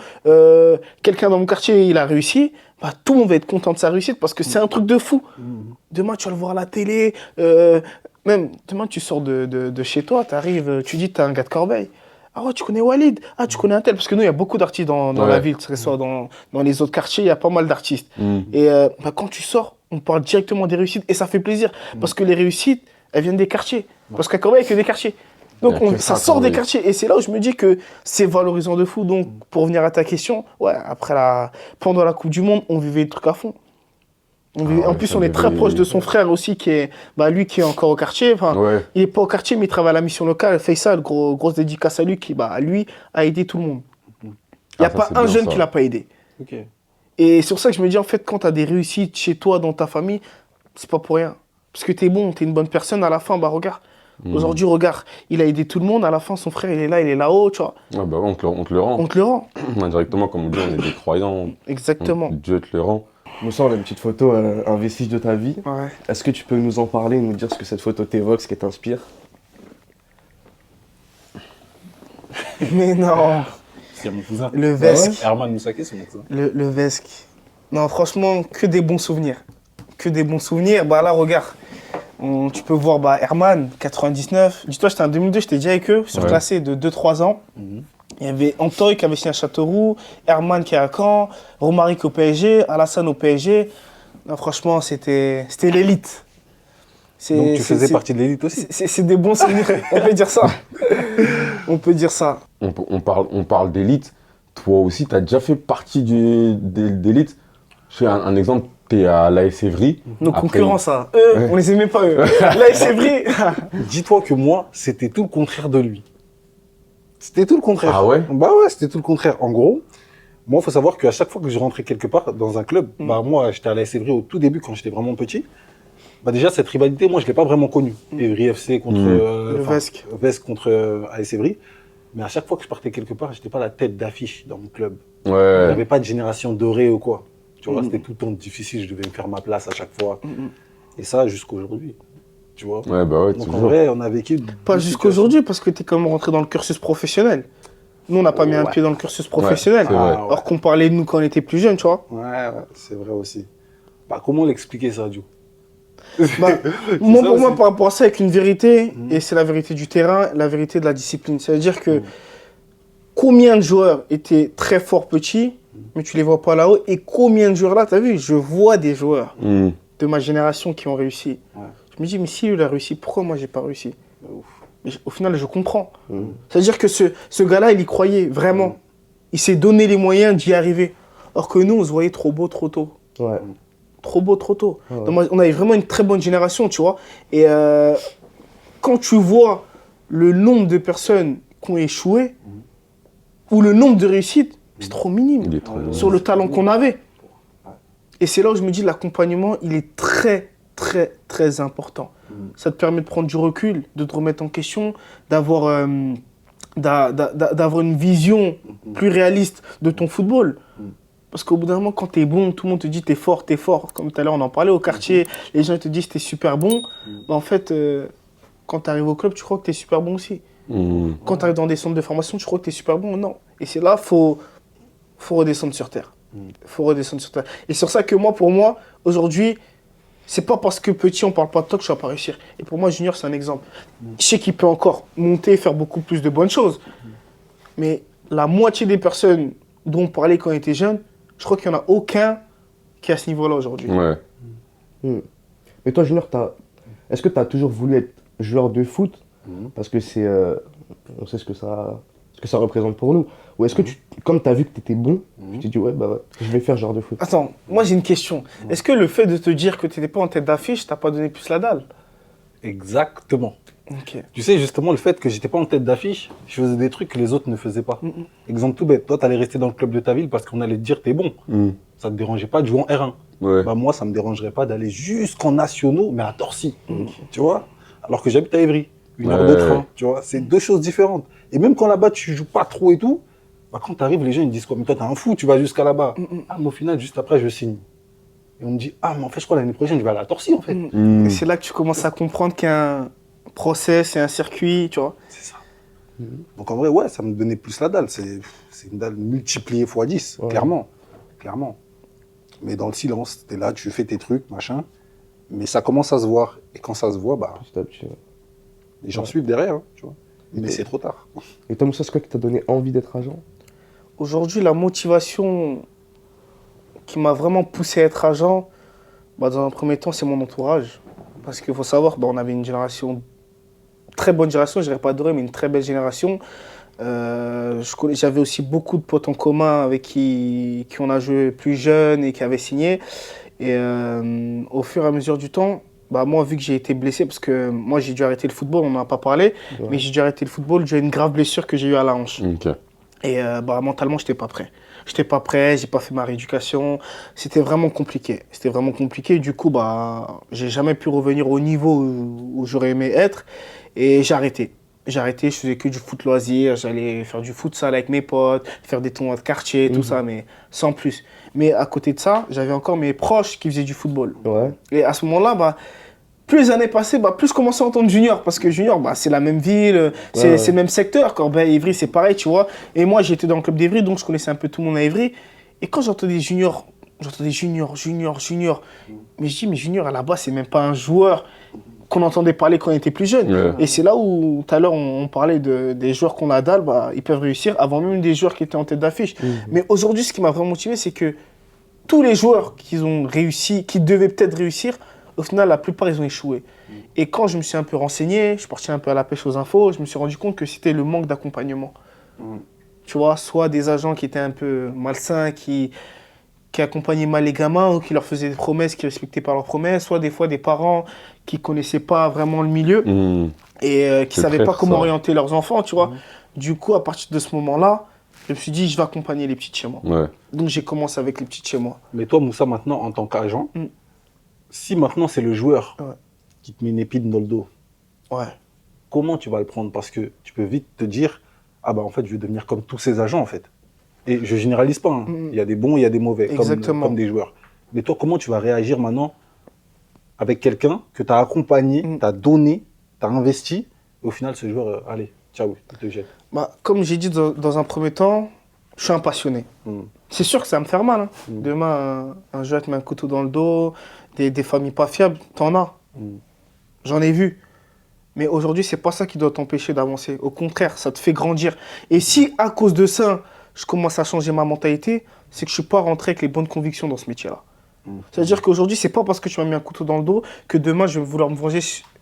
quelqu'un dans mon quartier, il a réussi. Bah, tout le monde va être content de sa réussite parce que c'est un truc de fou. Demain, tu vas le voir à la télé. Même demain, tu sors de chez toi, tu arrives, tu dis tu as un gars de Corbeil. Ah ouais, tu connais Walid. Ah, tu connais un tel. Parce que nous, il y a beaucoup d'artistes dans Ouais. la ville, que ce soit dans les autres quartiers, il y a pas mal d'artistes. Et bah, quand tu sors, on parle directement des réussites et ça fait plaisir. Parce que les réussites, elles viennent des quartiers. Parce qu'à Corbeil, il n'y a que des quartiers. Donc Il y a que ça ça, sort des Corbeil. quartiers. Et c'est là où je me dis que c'est valorisant de fou. Donc pour revenir à ta question, ouais, pendant la Coupe du Monde, on vivait le truc à fond. ouais, En plus, ça on est très devait- proche de son frère aussi, lui qui est encore au quartier. Enfin, Ouais. il n'est pas au quartier, mais il travaille à la mission locale. Faisal, grosse dédicace à lui, qui, lui, a aidé tout le monde. Il n'y a Ah, ça, pas c'est un bien, jeune ça. qui ne l'a pas aidé. Ok. Et c'est pour ça que je me dis, en fait, quand tu as des réussites chez toi, dans ta famille, c'est pas pour rien. Parce que tu es bon, tu es une bonne personne, à la fin, bah regarde. Aujourd'hui, regarde, il a aidé tout le monde, à la fin, son frère, il est là-haut, tu vois. Ah bah ouais, on te le rend. On te le rend. Indirectement, comme on dit, on est des croyants. Exactement. Dieu te le rend. Moussa, on a une petite photo, un vestige de ta vie. Ouais. Est-ce que tu peux nous en parler, nous dire ce que cette photo t'évoque, ce qu'elle t'inspire? Mais non, C'est mon cousin. le Vesque. Herman Moussaki, c'est mon cousin. Le Vesque. Non, franchement, que des bons souvenirs. Que des bons souvenirs. Bah là, regarde. Tu peux voir Herman, 99. Dis-toi, j'étais en 2002, j'étais déjà avec eux, surclassé de 2-3 ans. Il y avait Antoine qui avait signé à Châteauroux, Herman qui est à Caen, Romaric au PSG, Alassane au PSG. Non, franchement, c'était l'élite. Donc tu faisais partie de l'élite aussi. C'est des bons souvenirs, on peut dire ça. On peut dire ça. On parle d'élite. Toi aussi, tu as déjà fait partie d'élite. Je fais un exemple. T'es à l'AS Évry. Nos Après- concurrents, ça. Eux, on les aimait pas, eux. Là, c'est vrai. Dis-toi que moi, c'était tout le contraire de lui. C'était tout le contraire. Ah ouais? Bah ouais, c'était tout le contraire. En gros, moi, il faut savoir qu'à chaque fois que je rentrais quelque part dans un club, bah moi, j'étais à l'AS Évry au tout début quand j'étais vraiment petit. Bah déjà, cette rivalité, moi, je l'ai pas vraiment connue. Évry FC contre Vesque. Vesque contre AS Évry. Mais à chaque fois que je partais quelque part, j'étais pas la tête d'affiche dans mon club. Il n'y Ouais. avait pas de génération dorée ou quoi. Tu vois, c'était tout le temps difficile, je devais me faire ma place à chaque fois. Et ça, jusqu'aujourd'hui. Tu vois. Ouais, bah ouais, Donc en toujours. vrai, on a vécu. Pas jusqu'aujourd'hui, parce que tu es quand même rentré dans le cursus professionnel. Nous, on n'a pas mis un pied dans le cursus professionnel. c'est vrai. Alors qu'on parlait de nous quand on était plus jeunes, tu vois. Ouais, c'est vrai aussi. Bah, comment l'expliquer ça, Dio? Bah, ça pour moi, aussi. par rapport à ça, avec une vérité, et c'est la vérité du terrain, la vérité de la discipline. C'est-à-dire que combien de joueurs étaient très forts petits, mais tu les vois pas là-haut, et combien de joueurs là, tu as vu, je vois des joueurs de ma génération qui ont réussi. Ouais. Je me dis, mais si lui il a réussi, pourquoi moi j'ai pas réussi? Ouf. Mais au final, je comprends. C'est-à-dire que ce gars-là, il y croyait vraiment. Il s'est donné les moyens d'y arriver. Or que nous, on se voyait trop beau, trop tôt. Ouais. Trop beau, trop tôt. Ouais. Donc, on avait vraiment une très bonne génération, tu vois. Et quand tu vois le nombre de personnes qui ont échoué, ou le nombre de réussites, c'est trop minime Il est trop. sur le talent qu'on avait. Et c'est là où je me dis, l'accompagnement, il est très, très, très important. Ça te permet de prendre du recul, de te remettre en question, d'avoir une vision plus réaliste de ton football. Parce qu'au bout d'un moment, quand t'es bon, tout le monde te dit t'es fort, t'es fort. Comme tout à l'heure, on en parlait au quartier, les gens ils te disent t'es super bon. Mais en fait, quand t'arrives au club, tu crois que t'es super bon aussi. Quand t'arrives dans des centres de formation, tu crois que t'es super bon. Non. Et c'est là, faut redescendre sur terre. Faut redescendre sur terre. Et c'est sur ça que moi, pour moi, aujourd'hui, c'est pas parce que petit, on parle pas de toi que je vais pas réussir. Et pour moi, Junior, c'est un exemple. Je sais qu'il peut encore monter, faire beaucoup plus de bonnes choses. Mais la moitié des personnes dont on parlait quand on était jeune, je crois qu'il n'y en a aucun qui est à ce niveau-là aujourd'hui. Ouais. Mais toi, Junior, est-ce que tu as toujours voulu être joueur de foot? Parce que c'est, on sait ce que ça représente pour nous. Ou est-ce que, comme tu as vu que tu étais bon, tu t'es dit, ouais, bah ouais, je vais faire joueur de foot? Attends, moi j'ai une question. Est-ce que le fait de te dire que tu n'étais pas en tête d'affiche, t'a pas donné plus la dalle? Exactement. Ok. Tu sais, justement, le fait que j'étais pas en tête d'affiche, je faisais des trucs que les autres ne faisaient pas. Exemple tout bête, toi, t'allais rester dans le club de ta ville parce qu'on allait te dire t'es bon. Ça te dérangeait pas de jouer en R1. Ouais. Bah moi, ça me dérangerait pas d'aller jusqu'en nationaux, mais à Torcy. Tu vois? Alors que j'habite à Évry. Une heure de train. Tu vois? C'est deux choses différentes. Et même quand là-bas, tu joues pas trop et tout, bah quand t'arrives, les gens ils me disent quoi? Mais toi, t'es un fou, tu vas jusqu'à là-bas. Ah, mais au final, juste après, je signe. Et on me dit, ah, mais en fait, je crois l'année prochaine, je vais aller à Torcy, en fait. Et c'est là que tu commences à comprendre qu'il y a un process et un circuit, tu vois. C'est ça. Donc en vrai, ouais, ça me donnait plus la dalle. C'est une dalle multipliée x 10, clairement. Clairement. Mais dans le silence, t'es là, tu fais tes trucs, machin. Mais ça commence à se voir. Et quand ça se voit, bah, Petit à petit, ouais. les gens suivent derrière, hein, tu vois. Mais c'est trop tard. Et toi, Moussa, c'est quoi qui t'a donné envie d'être agent? Aujourd'hui, la motivation qui m'a vraiment poussé à être agent, bah, dans un premier temps, c'est mon entourage. Parce qu'il faut savoir, bah, on avait une génération, très bonne génération, je dirais pas dorée, mais une très belle génération. J'avais aussi beaucoup de potes en commun avec qui on a joué plus jeunes et qui avaient signé. Et au fur et à mesure du temps, bah, moi, vu que j'ai été blessé, parce que moi, j'ai dû arrêter le football, on n'en a pas parlé, mais j'ai dû arrêter le football, j'ai une grave blessure que j'ai eue à la hanche. Ok. Et bah, mentalement, je n'étais pas prêt. Je n'étais pas prêt, j'ai pas fait ma rééducation. C'était vraiment compliqué. C'était vraiment compliqué. Du coup, bah, j'ai jamais pu revenir au niveau où j'aurais aimé être. Et j'ai arrêté. J'ai arrêté, je faisais que du foot loisir. J'allais faire du futsal avec mes potes, faire des tournois de quartier, tout ça, mais sans plus. Mais à côté de ça, j'avais encore mes proches qui faisaient du football. Ouais. Et à ce moment-là, bah, plus les années passaient, bah, plus je commençais à entendre Junior. Parce que Junior, bah, c'est la même ville, c'est le même secteur. Corbeil, Évry, c'est pareil, tu vois. Et moi, j'étais dans le club d'Évry, donc je connaissais un peu tout le monde à Évry. Et quand j'entendais Junior. Mais je dis, mais Junior, à la base, c'est même pas un joueur qu'on entendait parler quand on était plus jeune. Ouais. Et c'est là où, tout à l'heure, on parlait des joueurs qu'on a à dalle, bah, ils peuvent réussir avant même des joueurs qui étaient en tête d'affiche. Mais aujourd'hui, ce qui m'a vraiment motivé, c'est que tous les joueurs qui ont réussi, qui devaient peut-être réussir, au final, la plupart, ils ont échoué. Et quand je me suis un peu renseigné, je suis parti un peu à la pêche aux infos, je me suis rendu compte que c'était le manque d'accompagnement. Tu vois, soit des agents qui étaient un peu malsains, qui accompagnaient mal les gamins ou qui leur faisaient des promesses qui ne respectaient pas leurs promesses, soit des fois des parents qui ne connaissaient pas vraiment le milieu et qui ne savaient pas comment orienter leurs enfants, tu vois. Du coup, à partir de ce moment-là, je me suis dit, je vais accompagner les petits de chez moi. Ouais. Donc, j'ai commencé avec les petits de chez moi. Mais toi, Moussa, maintenant, en tant qu'agent, si maintenant c'est le joueur qui te met une épine dans le dos, comment tu vas le prendre? Parce que tu peux vite te dire, ah bah en fait, je vais devenir comme tous ces agents, en fait. Et je généralise pas, hein. Il y a des bons, il y a des mauvais, comme des joueurs. Mais toi, comment tu vas réagir maintenant avec quelqu'un que tu as accompagné, tu as donné, tu as investi, et au final, ce joueur, allez, ciao, il te jette. Bah, comme j'ai dit dans un premier temps, je suis un passionné. C'est sûr que ça va me faire mal. Hein. Demain, un joueur te met un couteau dans le dos, des familles pas fiables, t'en as. J'en ai vu. Mais aujourd'hui, c'est pas ça qui doit t'empêcher d'avancer. Au contraire, ça te fait grandir. Et si, à cause de ça, je commence à changer ma mentalité, c'est que je suis pas rentré avec les bonnes convictions dans ce métier-là. C'est-à-dire qu'aujourd'hui, c'est pas parce que tu m'as mis un couteau dans le dos que demain, je vais vouloir me venger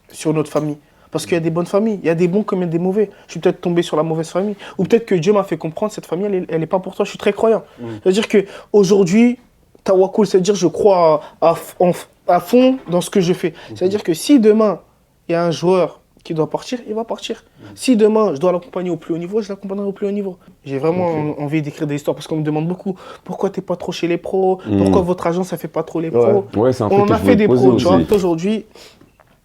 sur notre famille. Parce qu'il y a des bonnes familles, il y a des bons comme il y a des mauvais. Je suis peut-être tombé sur la mauvaise famille. Ou peut-être que Dieu m'a fait comprendre cette famille, elle n'est pas pour toi. Je suis très croyant. C'est-à-dire qu'aujourd'hui, Tawakkul, c'est-à-dire je crois à fond dans ce que je fais. C'est-à-dire que si demain, il y a un joueur qui doit partir, il va partir. Si demain, je dois l'accompagner au plus haut niveau, je l'accompagnerai au plus haut niveau. J'ai vraiment envie d'écrire des histoires parce qu'on me demande beaucoup pourquoi tu n'es pas trop chez les pros, pourquoi votre agence ça fait pas trop les pros. Ouais, c'est un truc On que a je fait des voulais pros. poser Tu vois, aussi. aujourd'hui,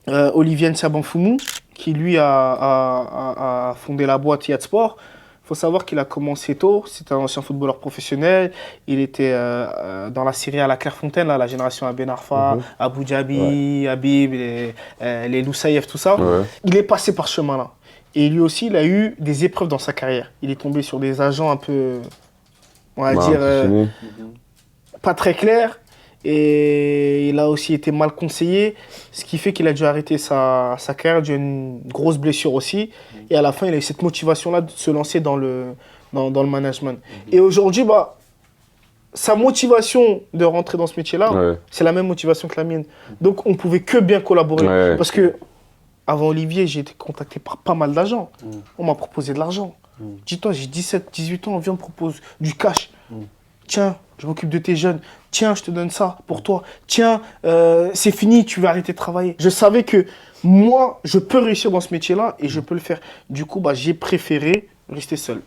Olivier Nsabanfoumou, qui lui a fondé la boîte Yad Sport. Il faut savoir qu'il a commencé tôt, c'est un ancien footballeur professionnel. Il était dans la Syrie à la Clairefontaine, là, la génération à Ben Arfa, Abu Dhabi, Habib, les Loussaïef, tout ça. Il est passé par ce chemin-là. Et lui aussi, il a eu des épreuves dans sa carrière. Il est tombé sur des agents un peu, on va dire, pas très clairs. Et il a aussi été mal conseillé, ce qui fait qu'il a dû arrêter sa carrière, dû à une grosse blessure aussi. Et à la fin, il a eu cette motivation-là de se lancer dans le dans le management. Et aujourd'hui, bah, sa motivation de rentrer dans ce métier-là, Ouais. c'est la même motivation que la mienne. Donc, on pouvait que bien collaborer. Ouais. Parce que, avant Olivier, j'ai été contacté par pas mal d'agents. On m'a proposé de l'argent. Dis-toi, j'ai 17, 18 ans, on vient me propose du cash. Tiens, je m'occupe de tes jeunes. Tiens, je te donne ça pour toi. Tiens, c'est fini, tu vas arrêter de travailler. Je savais que moi, je peux réussir dans ce métier-là et je peux le faire. Du coup, bah, j'ai préféré rester seul.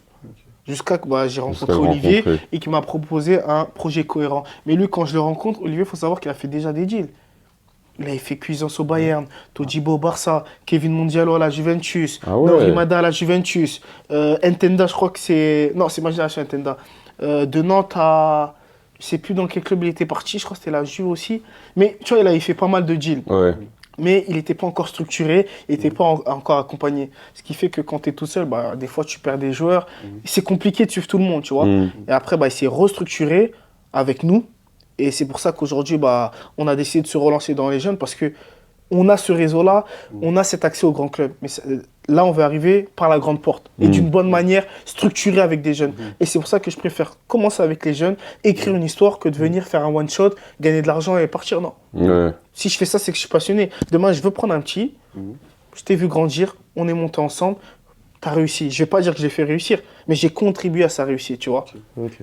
Jusqu'à que bah, j'ai rencontré le Olivier rencontrer. et qu'il m'a proposé un projet cohérent. Mais lui, quand je le rencontre, Olivier, il faut savoir qu'il a fait déjà des deals. Il avait fait Cuisance au Bayern, Todibo au Barça, Kevin Mondialo à la Juventus, Ah ouais. Norimada à la Juventus, Entenda, je crois que c'est... Non, c'est ma génération Entenda. De Nantes à... Je sais plus dans quel club il était parti, je crois que c'était la Juve aussi. Mais tu vois, il avait fait pas mal de deals. Ouais. Mais il n'était pas encore structuré, il n'était pas encore accompagné. Ce qui fait que quand tu es tout seul, bah, des fois tu perds des joueurs. C'est compliqué de suivre tout le monde, tu vois. Et après, bah, il s'est restructuré avec nous. Et c'est pour ça qu'aujourd'hui, bah, on a décidé de se relancer dans les jeunes parce qu'on a ce réseau-là, on a cet accès aux grands clubs. Mais là, on veut arriver par la grande porte et d'une bonne manière, structurée avec des jeunes. Et c'est pour ça que je préfère commencer avec les jeunes, écrire une histoire que de venir faire un one-shot, gagner de l'argent et partir. Non. Ouais. Si je fais ça, c'est que je suis passionné. Demain, je veux prendre un petit. Je t'ai vu grandir, on est monté ensemble. Tu as réussi. Je ne vais pas dire que j'ai fait réussir, mais j'ai contribué à sa réussite, tu vois.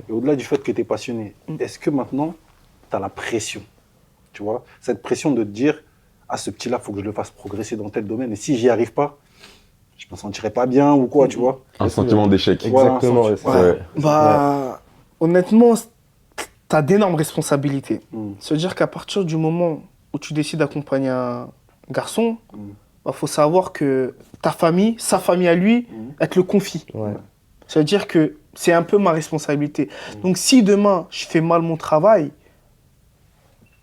Et au-delà du fait que tu es passionné, est-ce que maintenant, tu as la pression, tu vois, cette pression de te dire, ah, ce petit-là, il faut que je le fasse progresser dans tel domaine, et si j'y arrive pas, je me sentirais pas bien ou quoi, tu vois. Un sentiment d'échec. Voilà, Exactement, un ouais, sentiment. Ouais. Bah, honnêtement, tu as d'énormes responsabilités. Mm. C'est-à-dire qu'à partir du moment où tu décides d'accompagner un garçon, bah, faut savoir que ta famille, sa famille à lui, elle te le confie. Ouais. C'est-à-dire que c'est un peu ma responsabilité. Donc si demain, je fais mal mon travail,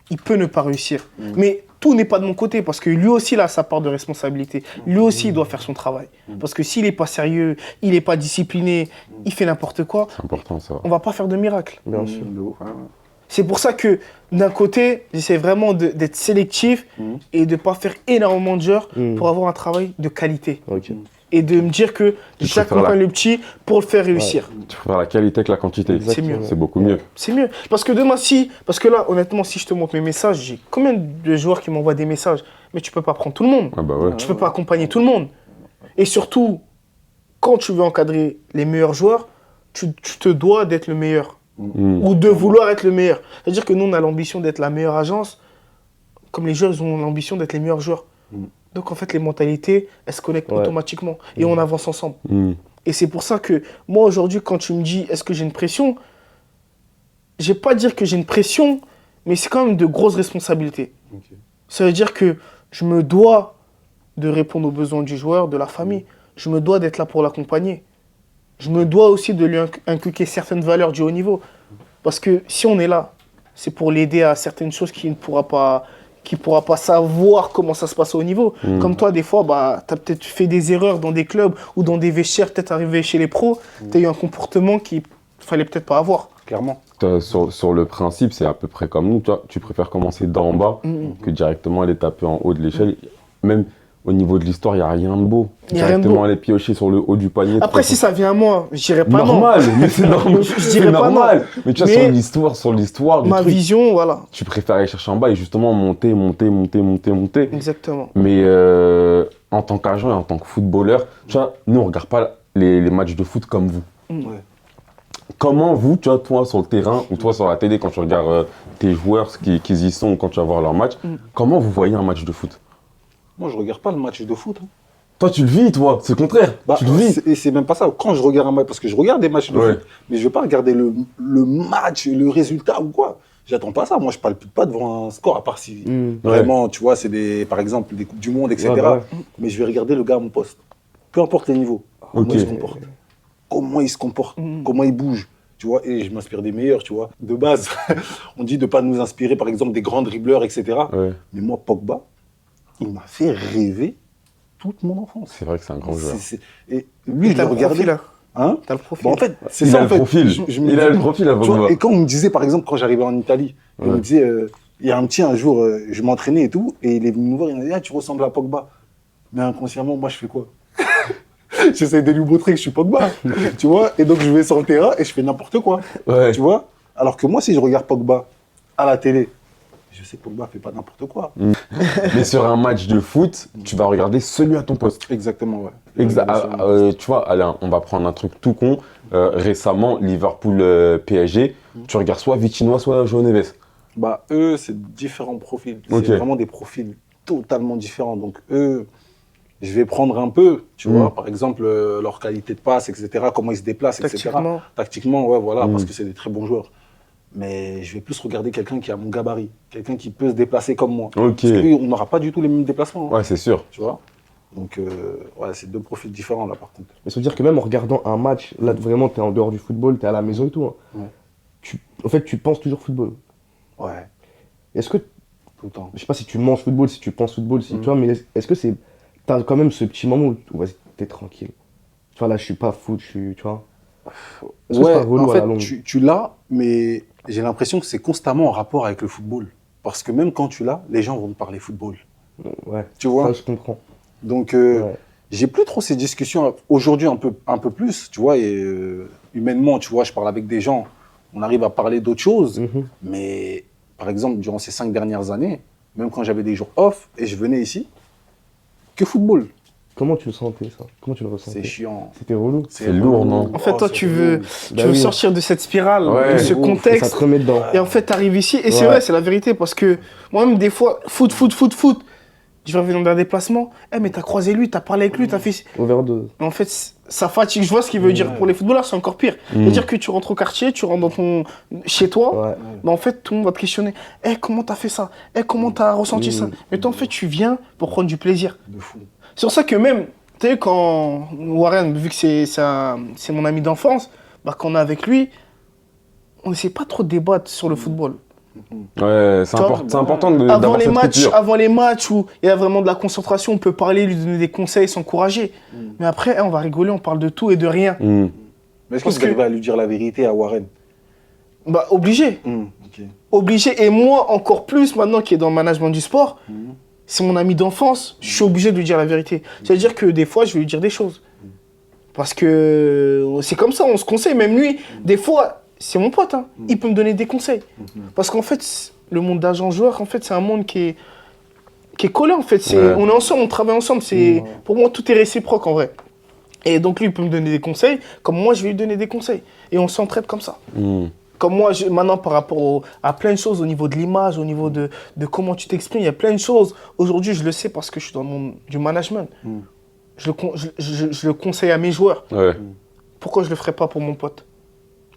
il peut ne pas réussir. Mais tout n'est pas de mon côté parce que lui aussi, il a sa part de responsabilité. Lui aussi, il doit faire son travail. Parce que s'il n'est pas sérieux, il n'est pas discipliné, il fait n'importe quoi, C'est important ça. on va pas faire de miracle. Bien sûr. De ouf, hein. C'est pour ça que d'un côté, j'essaie vraiment d'être sélectif et de ne pas faire énormément de heures pour avoir un travail de qualité. Ok. Et de me dire que Tu j'accompagne préfères le petit pour le faire réussir. Tu préfères la qualité que la quantité. C'est mieux. C'est beaucoup mieux. C'est mieux. Parce que demain, parce que là, honnêtement, si je te montre mes messages, j'ai combien de joueurs qui m'envoient des messages? Mais tu peux pas prendre tout le monde. Ah bah ouais. Tu peux pas accompagner tout le monde. Et surtout, quand tu veux encadrer les meilleurs joueurs, tu te dois d'être le meilleur. Ou de vouloir être le meilleur. C'est-à-dire que nous, on a l'ambition d'être la meilleure agence, comme les joueurs, ils ont l'ambition d'être les meilleurs joueurs. Donc en fait, les mentalités, elles se connectent automatiquement. Et on avance ensemble. Et c'est pour ça que moi, aujourd'hui, quand tu me dis, est-ce que j'ai une pression? Je vais pas dire que j'ai une pression, mais c'est quand même de grosses responsabilités. Ça veut dire que je me dois de répondre aux besoins du joueur, de la famille. Je me dois d'être là pour l'accompagner. Je me dois aussi de lui inculquer certaines valeurs du haut niveau. Parce que si on est là, c'est pour l'aider à certaines choses qu'il ne pourra pas savoir comment ça se passe au haut niveau. Comme toi, des fois, bah, tu as peut-être fait des erreurs dans des clubs ou dans des vestiaires, peut-être arrivé chez les pros, tu as eu un comportement qu'il fallait peut-être pas avoir. Clairement. Toi, sur le principe, c'est à peu près comme nous. Toi, tu préfères commencer d'en bas que directement aller taper en haut de l'échelle. Même au niveau de l'histoire, il n'y a rien de beau. Y a rien de Directement beau. aller piocher sur le haut du panier. Après, si ça vient à moi, je dirais pas normal, non. mais c'est normal. Je C'est dirais pas normal. Mais tu vois, Mais sur l'histoire du Ma truc, vision, voilà. tu préfères aller chercher en bas et justement monter. Exactement. Mais en tant qu'agent et en tant que footballeur, tu vois, nous, on regarde pas les matchs de foot comme vous. Ouais. Comment vous, tu vois, toi sur le terrain ou toi sur la télé, quand tu regardes tes joueurs, qu'ils y sont ou quand tu vas voir leur match, comment vous voyez un match de foot? Moi, je regarde pas le match de foot. Hein. Toi, tu le vis, toi, c'est le contraire. Bah, tu le vis. et c'est même pas ça. Quand je regarde un match, parce que je regarde des matchs de foot, mais je vais pas regarder le match, le résultat ou quoi. J'attends pas ça. Moi, je palpite pas devant un score, à part si vraiment, tu vois, c'est par exemple des Coupes du Monde, etc. Ouais. Mais je vais regarder le gars à mon poste. Peu importe les niveaux. Comment Ok. il se comporte. Comment il se comporte. Comment il bouge. Tu vois, et je m'inspire des meilleurs, tu vois. De base, on dit de pas nous inspirer, par exemple, des grands dribbleurs, etc. Ouais. Mais moi, Pogba, il m'a fait rêver toute mon enfance. C'est vrai que c'est un grand joueur. Et lui, je T'as le le regardais. profil, hein. Hein? T'as le profil. Bon, en fait, c'est Il ça, a en le fait. profil. Je me Il a dis- le profil à tu vois, Pogba. et quand on me disait, par exemple, quand j'arrivais en Italie, on me disait, il y a un petit, un jour, je m'entraînais et tout, et il est venu me voir, il m'a dit, ah, tu ressembles à Pogba. Mais inconsciemment, moi, je fais quoi? j'essaie de lui montrer que je suis Pogba, tu vois. Et donc, je vais sur le terrain et je fais n'importe quoi, Ouais. tu vois. Alors que moi, si je regarde Pogba à la télé, je sais que Pogba fait pas n'importe quoi. Mais sur un match de foot, tu vas regarder celui à ton poste. Exactement, ouais. Tu vois, allez, on va prendre un truc tout con. Récemment, Liverpool PSG, tu regardes soit Vitinha, soit João Neves. Bah, eux, c'est différents profils. Ok. C'est vraiment des profils totalement différents. Donc, eux, je vais prendre un peu, tu vois, par exemple, leur qualité de passe, etc., comment ils se déplacent, etc. Tactiquement. Tactiquement, ouais, voilà, parce que c'est des très bons joueurs. Mais je vais plus regarder quelqu'un qui a mon gabarit, quelqu'un qui peut se déplacer comme moi. Ok. Parce que, on n'aura pas du tout les mêmes déplacements, hein, Ouais, c'est sûr. tu vois. Donc, ouais, c'est deux profils différents, là, par contre. Mais ça veut dire que même en regardant un match, là vraiment t'es en dehors du football, t'es à la maison et tout. Hein. Ouais. En fait, tu penses toujours football. Ouais, Est-ce que, tout le temps. je sais pas si tu manges football, si tu penses football, si tu vois, mais est-ce que c'est. T'as quand même ce petit moment où vas-y, t'es tranquille. Tu vois, là, je suis pas foot, je suis. Tu vois. Est-ce que c'est Ouais, pas relou en à la fait, longue tu l'as, mais j'ai l'impression que c'est constamment en rapport avec le football. Parce que même quand tu l'as, les gens vont te parler football. Ouais. Tu vois. Ça, je comprends. Donc, Ouais. j'ai plus trop ces discussions. Aujourd'hui, un peu plus, tu vois. Et humainement, tu vois, je parle avec des gens, on arrive à parler d'autres choses. Mhm. Mais, par exemple, durant ces 5 dernières années, même quand j'avais des jours off et je venais ici, que football. Comment tu le sentais, ça? Comment tu le ressentais? C'est chiant. C'était relou. C'est lourd, relou. non? En fait, toi, c'est tu veux, relou. tu Bah veux oui. sortir de cette spirale, Ouais. de ce Ouf, Et ça contexte. te remet dedans. Et en fait, t'arrives ici, et c'est Ouais. vrai, c'est la vérité, parce que moi-même, des fois, foot. Je vais revenir d'un déplacement. Eh, mais t'as croisé lui, t'as parlé avec lui, t'as fait. Overdose. Mais en fait, ça fatigue. Je vois ce qu'il veut dire. Ouais. Pour les footballeurs, c'est encore pire. C'est-à-dire que tu rentres au quartier, tu rentres dans chez toi. Ouais. Mais en fait, tout le monde va te questionner. Eh, comment t'as fait ça? Eh, comment t'as ressenti ça? Mais toi, en fait, tu viens pour prendre du plaisir. De fou. C'est pour ça que même, tu sais, quand Warren, vu que c'est mon ami d'enfance, bah, quand on est avec lui, on ne sait pas trop débattre sur le football. Ouais, c'est Tu vois, important Avant d'avoir les cette matchs, coupure. avant les matchs où il y a vraiment de la concentration, on peut parler, lui donner des conseils, s'encourager. Mais après, on va rigoler, on parle de tout et de rien. Mm. Mais est-ce que Parce vous arrivez à lui dire la vérité à Warren? Bah, obligé. Ok. Obligé. Et moi, encore plus, maintenant qui est dans le management du sport, c'est mon ami d'enfance, je suis obligé de lui dire la vérité. C'est-à-dire que des fois, je vais lui dire des choses. Parce que c'est comme ça, on se conseille. Même lui, des fois, c'est mon pote, hein, il peut me donner des conseils. Parce qu'en fait, le monde d'agent-joueur, en fait, c'est un monde qui est collé, en fait. Ouais. On est ensemble, on travaille ensemble. Pour moi, tout est réciproque, en vrai. Et donc, lui, il peut me donner des conseils, comme moi, je vais lui donner des conseils. Et on s'entraide comme ça. Mm. Comme moi, maintenant, par rapport à plein de choses, au niveau de l'image, au niveau de comment tu t'exprimes, il y a plein de choses. Aujourd'hui, je le sais parce que je suis dans le monde du management. Je le conseille à mes joueurs. Ouais. Pourquoi je le ferais pas pour mon pote?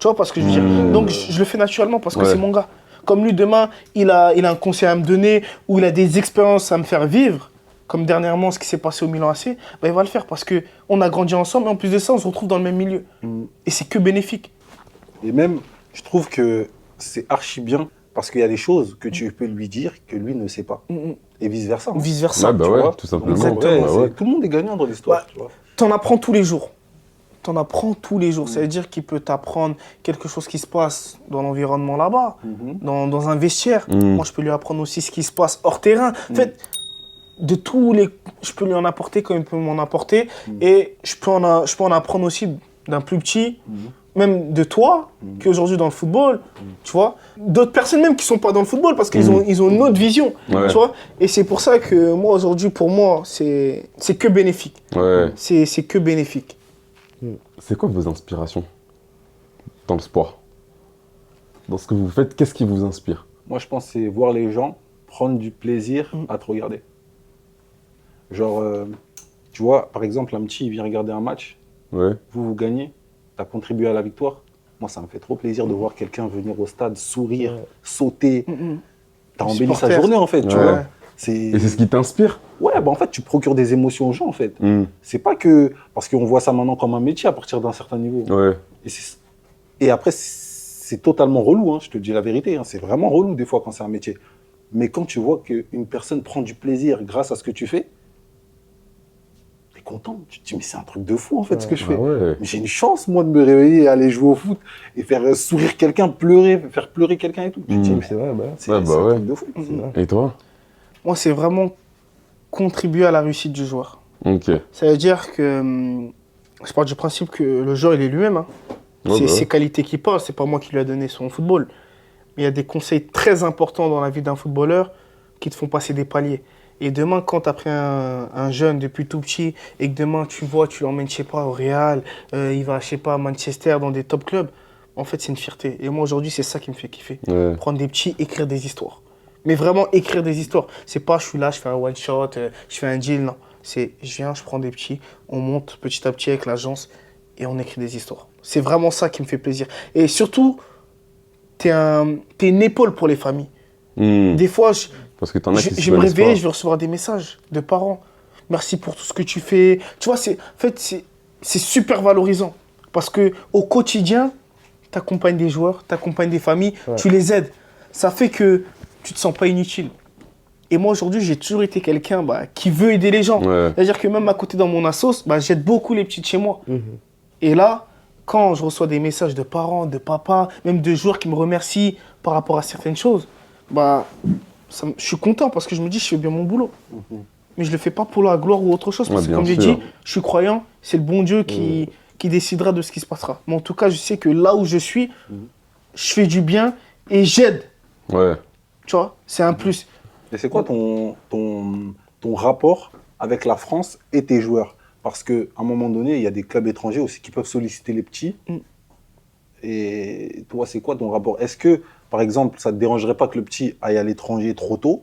Tu vois, parce que je veux dire. Donc, je le fais naturellement parce que Ouais. c'est mon gars. Comme lui, demain, il a un conseil à me donner ou il a des expériences à me faire vivre, comme dernièrement ce qui s'est passé au Milan AC, bah, il va le faire parce qu'on a grandi ensemble et en plus de ça, on se retrouve dans le même milieu. Et c'est que bénéfique. Et même, je trouve que c'est archi bien parce qu'il y a des choses que tu peux lui dire que lui ne sait pas. Et vice-versa. hein. Vice-versa. Ouais, bah tu ouais, vois. tout simplement. Exactement. Ouais, Bah c'est- ouais. Tout le monde est gagnant dans l'histoire. Ouais. Tu vois. T'en apprends tous les jours. T'en apprends tous les jours. Ça veut dire qu'il peut t'apprendre quelque chose qui se passe dans l'environnement là-bas, dans un vestiaire. Moi, je peux lui apprendre aussi ce qui se passe hors terrain. En fait, je peux lui en apporter comme il peut m'en apporter. Et je peux en apprendre aussi d'un plus petit, même de toi, qui est aujourd'hui dans le football, tu vois. D'autres personnes même qui sont pas dans le football parce qu'ils ont une autre vision, Ouais. tu vois. Et c'est pour ça que moi, aujourd'hui, pour moi, c'est que bénéfique. Ouais. C'est que bénéfique. C'est quoi vos inspirations dans le sport? Dans ce que vous faites, qu'est-ce qui vous inspire? Moi, je pense que c'est voir les gens prendre du plaisir à te regarder. Genre, tu vois, par exemple, un petit, il vient regarder un match, Ouais. vous gagnez, tu as contribué à la victoire. Moi, ça me fait trop plaisir de voir quelqu'un venir au stade, sourire, sauter. T'as embelli sa Supporter. journée, en fait, tu Ouais. vois. Et c'est ce qui t'inspire? Ouais, bah en fait, tu procures des émotions aux gens, en fait. Mm. C'est pas que... Parce qu'on voit ça maintenant comme un métier à partir d'un certain niveau. Ouais. Et après, c'est totalement relou, hein, je te dis la vérité. Hein, c'est vraiment relou des fois quand c'est un métier. Mais quand tu vois qu'une personne prend du plaisir grâce à ce que tu fais, t'es content. Tu te dis, mais c'est un truc de fou en fait ce que je Bah fais. ouais. Mais j'ai une chance, moi, de me réveiller et aller jouer au foot et faire sourire quelqu'un, pleurer, faire pleurer quelqu'un et tout. Tu te dis, mais C'est vrai, bah. c'est Ouais, bah c'est un ouais. truc de fou. C'est vrai. Et toi? Moi, c'est vraiment contribuer à la réussite du joueur. Ok. Ça veut dire que Je pars du principe que le joueur, il est lui-même. Hein. Ouais, C'est bah ses ouais. qualités qui parlent, c'est pas moi qui lui ai donné son football. Mais il y a des conseils très importants dans la vie d'un footballeur qui te font passer des paliers. Et demain, quand tu as pris un jeune depuis tout petit et que demain, tu vois, tu l'emmènes, je sais pas, au Real, il va, je sais pas, à Manchester, dans des top clubs, en fait, c'est une fierté. Et moi, aujourd'hui, c'est ça qui me fait kiffer. Ouais. Prendre des petits, écrire des histoires. Mais vraiment écrire des histoires. C'est pas, je suis là, je fais un one-shot, je fais un deal, non. C'est, je viens, je prends des petits, on monte petit à petit avec l'agence et on écrit des histoires. C'est vraiment ça qui me fait plaisir. Et surtout, t'es une épaule pour les familles. Des fois, Parce que t'en as qui se je me connaissent réveille, pas. je vais recevoir des messages de parents. Merci pour tout ce que tu fais. Tu vois, en fait, c'est super valorisant. Parce que au quotidien, tu accompagnes des joueurs, tu accompagnes des familles, tu les aides. Ça fait que tu te sens pas inutile. Et moi, aujourd'hui, j'ai toujours été quelqu'un qui veut aider les gens. Ouais. C'est-à-dire que même à côté dans mon assos, j'aide beaucoup les petits de chez moi. Et là, quand je reçois des messages de parents, de papa, même de joueurs qui me remercient par rapport à certaines choses, je suis content parce que je me dis je fais bien mon boulot. Mais je le fais pas pour la gloire ou autre chose. Parce que bien comme j'ai sûr. dit, je suis croyant, c'est le bon Dieu qui décidera de ce qui se passera. Mais en tout cas, je sais que là où je suis, je fais du bien et j'aide. Ouais. Tu vois, c'est un plus. Et c'est quoi ton rapport avec la France et tes joueurs? Parce qu'à un moment donné, il y a des clubs étrangers aussi qui peuvent solliciter les petits. Et toi, c'est quoi ton rapport? Est-ce que, par exemple, ça ne te dérangerait pas que le petit aille à l'étranger trop tôt?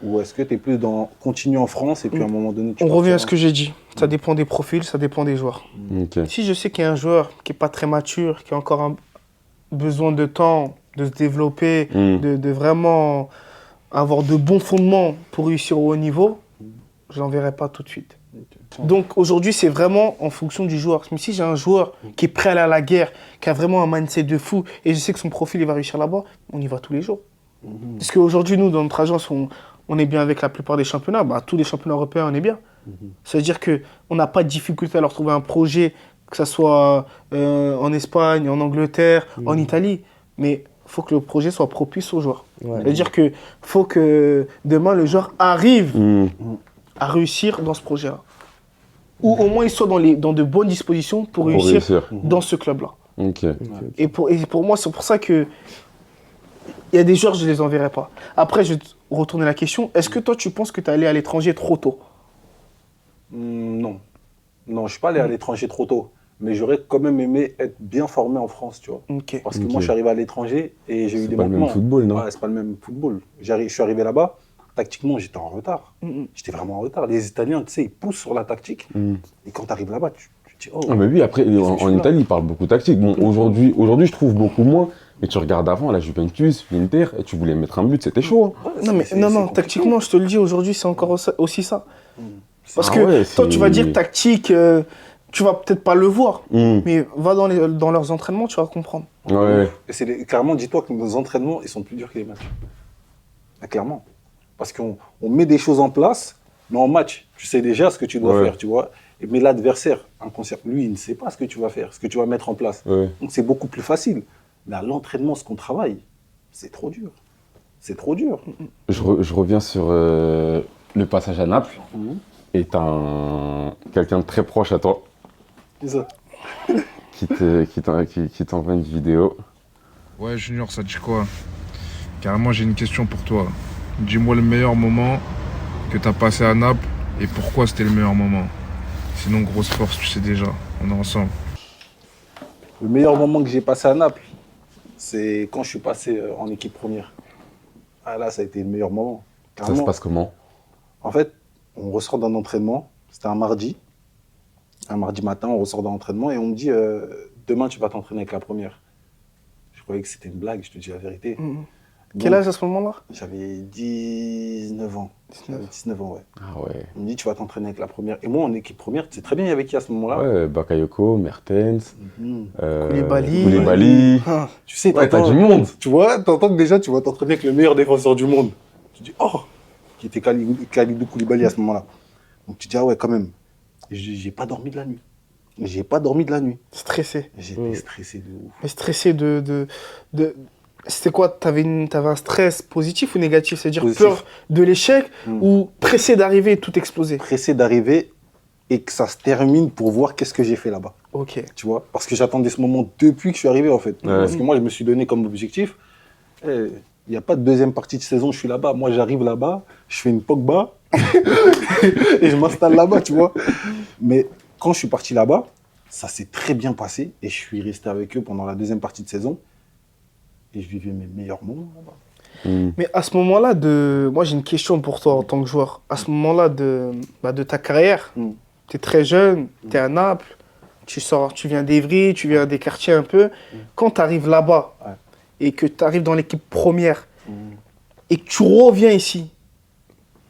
Ou est-ce que tu es plus dans continue en France et puis à un moment donné, tu On revient à ce partiras? que j'ai dit. Ça dépend des profils, ça dépend des joueurs. Ok. Si je sais qu'il y a un joueur qui n'est pas très mature, qui a encore besoin de temps, de se développer, de vraiment avoir de bons fondements pour réussir au haut niveau, je ne l'enverrai pas tout de suite. Donc aujourd'hui, c'est vraiment en fonction du joueur. Mais si j'ai un joueur qui est prêt à aller à la guerre, qui a vraiment un mindset de fou, et je sais que son profil il va réussir là-bas, on y va tous les jours. Parce qu'aujourd'hui, nous, dans notre agence, on est bien avec la plupart des championnats. Tous les championnats européens, on est bien. C'est-à-dire qu'on n'a pas de difficulté à leur trouver un projet, que ce soit en Espagne, en Angleterre, en Italie. Mais il faut que le projet soit propice aux joueurs. Ouais. C'est-à-dire qu'il faut que demain, le joueur arrive à réussir dans ce projet-là. Ou au moins, il soit dans de bonnes dispositions pour réussir dans ce club-là. Ok. Et pour moi, c'est pour ça que il y a des joueurs, je ne les enverrai pas. Après, je vais te retourner la question. Est-ce que toi, tu penses que tu es allé à l'étranger trop tôt? Non. Non, je ne suis pas allé à l'étranger trop tôt. Mais j'aurais quand même aimé être bien formé en France, tu vois. Ok. Parce que moi, je suis arrivé à l'étranger et j'ai eu des pas le même manquements. football, non? Ouais, c'est pas le même football. Je suis arrivé là-bas, tactiquement, j'étais en retard. J'étais vraiment en retard. Les Italiens, tu sais, ils poussent sur la tactique. Et quand tu arrives là-bas, tu te dis, oh. Ah, mais oui, après, en Italie, ils parlent beaucoup tactique. Bon, aujourd'hui, je trouve beaucoup moins. Mais tu regardes avant, la Juventus, l'Inter, et tu voulais mettre un but, c'était chaud. Hein. Non, mais non, compliqué. tactiquement, je te le dis, aujourd'hui, c'est encore aussi ça. Parce Ah que ouais, toi, tu vas c'est- dire tactique, tu vas peut-être pas le voir. Mm. Mais va dans leurs entraînements, tu vas comprendre. Ouais. Et clairement, dis-toi que nos entraînements, ils sont plus durs que les matchs. Ah, clairement. Parce qu'on met des choses en place, mais en match, tu sais déjà ce que tu dois Ouais. faire, tu vois. Mais l'adversaire, inconscient, lui, il ne sait pas ce que tu vas faire, ce que tu vas mettre en place. Ouais. Donc c'est beaucoup plus facile. Mais à l'entraînement, ce qu'on travaille, c'est trop dur. C'est trop dur. Je reviens sur le passage à Naples. Et t'as quelqu'un de très proche à toi C'est ça. qui t'envoie une vidéo. Ouais, Junior, ça dit quoi? Carrément, j'ai une question pour toi. Dis-moi le meilleur moment que t'as passé à Naples et pourquoi c'était le meilleur moment. Sinon, grosse force, tu sais déjà, on est ensemble. Le meilleur moment que j'ai passé à Naples, c'est quand je suis passé en équipe première. Ah là, ça a été le meilleur moment. Ça se Carrément. passe comment? En fait, on ressort d'un entraînement, c'était un mardi matin, on ressort d'un entraînement et on me dit demain tu vas t'entraîner avec la première. Je croyais que c'était une blague, je te dis la vérité. Quel Donc, âge à ce moment-là? J'avais 19 ans. 19 ans, ouais. Ah ouais. On me dit tu vas t'entraîner avec la première. Et moi en équipe première, tu sais très bien il y avait qui à ce moment-là. Ouais, Bakayoko, Mertens, Koulibaly. Ah. Tu sais, Ouais, t'as t'entends- du monde. Tu vois, t'entends que déjà tu vas t'entraîner avec le meilleur défenseur du monde. Tu dis oh, qui était Kalidou Koulibaly à ce moment-là. Donc tu dis ah ouais quand même. Et j'ai pas dormi de la nuit. J'ai pas dormi de la nuit. Stressé. J'étais stressé de ouf. Mais stressé de... C'était quoi? T'avais un stress positif ou négatif? C'est-à-dire Positif. peur de l'échec ou pressé d'arriver et tout exploser? Pressé d'arriver et que ça se termine pour voir qu'est-ce que j'ai fait là-bas. Ok. Tu vois, parce que j'attendais ce moment depuis que je suis arrivé en fait. Parce que moi, je me suis donné comme objectif, il n'y a pas de deuxième partie de saison, je suis là-bas. Moi, j'arrive là-bas, je fais une Pogba et je m'installe là-bas, tu vois. Mais quand je suis parti là-bas, ça s'est très bien passé et je suis resté avec eux pendant la deuxième partie de saison et je vivais mes meilleurs moments là-bas. Mais à ce moment-là, moi j'ai une question pour toi en tant que joueur. À ce moment-là de ta carrière, tu es très jeune, tu es à Naples, tu viens d'Evry, tu viens des quartiers un peu. Quand tu arrives là-bas et que tu arrives dans l'équipe première et que tu reviens ici,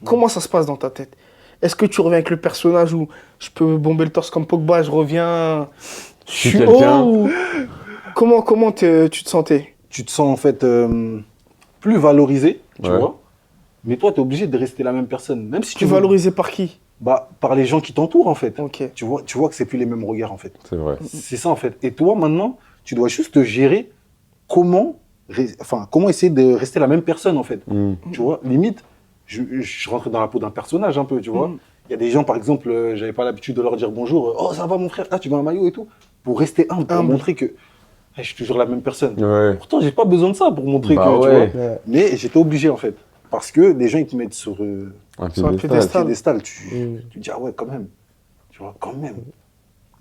comment ça se passe dans ta tête? Est-ce que tu reviens avec le personnage où je peux bomber le torse comme Pogba, je reviens, je suis quelqu'un. haut ou... Comment tu te sentais? Tu te sens en fait plus valorisé, tu Ouais. vois. Mais toi, tu es obligé de rester la même personne. Même si Tu es valorisé par qui? Bah, par les gens qui t'entourent en fait. Ok. Tu vois que c'est plus les mêmes regards en fait. C'est vrai. C'est ça en fait. Et toi maintenant, tu dois juste te gérer comment essayer de rester la même personne en fait. Tu vois, limite, je rentre dans la peau d'un personnage un peu, tu vois. Il y a des gens par exemple, j'avais pas l'habitude de leur dire bonjour, oh ça va mon frère, ah tu veux un maillot et tout, pour rester humble, pour montrer que je suis toujours la même personne. Ouais. Pourtant, j'ai pas besoin de ça pour montrer Bah que, ouais. tu vois. Mais j'étais obligé en fait, parce que les gens ils te mettent sur Un Sur un piédestal. piédestal. piédestal, tu dis ah ouais quand même, tu vois quand même.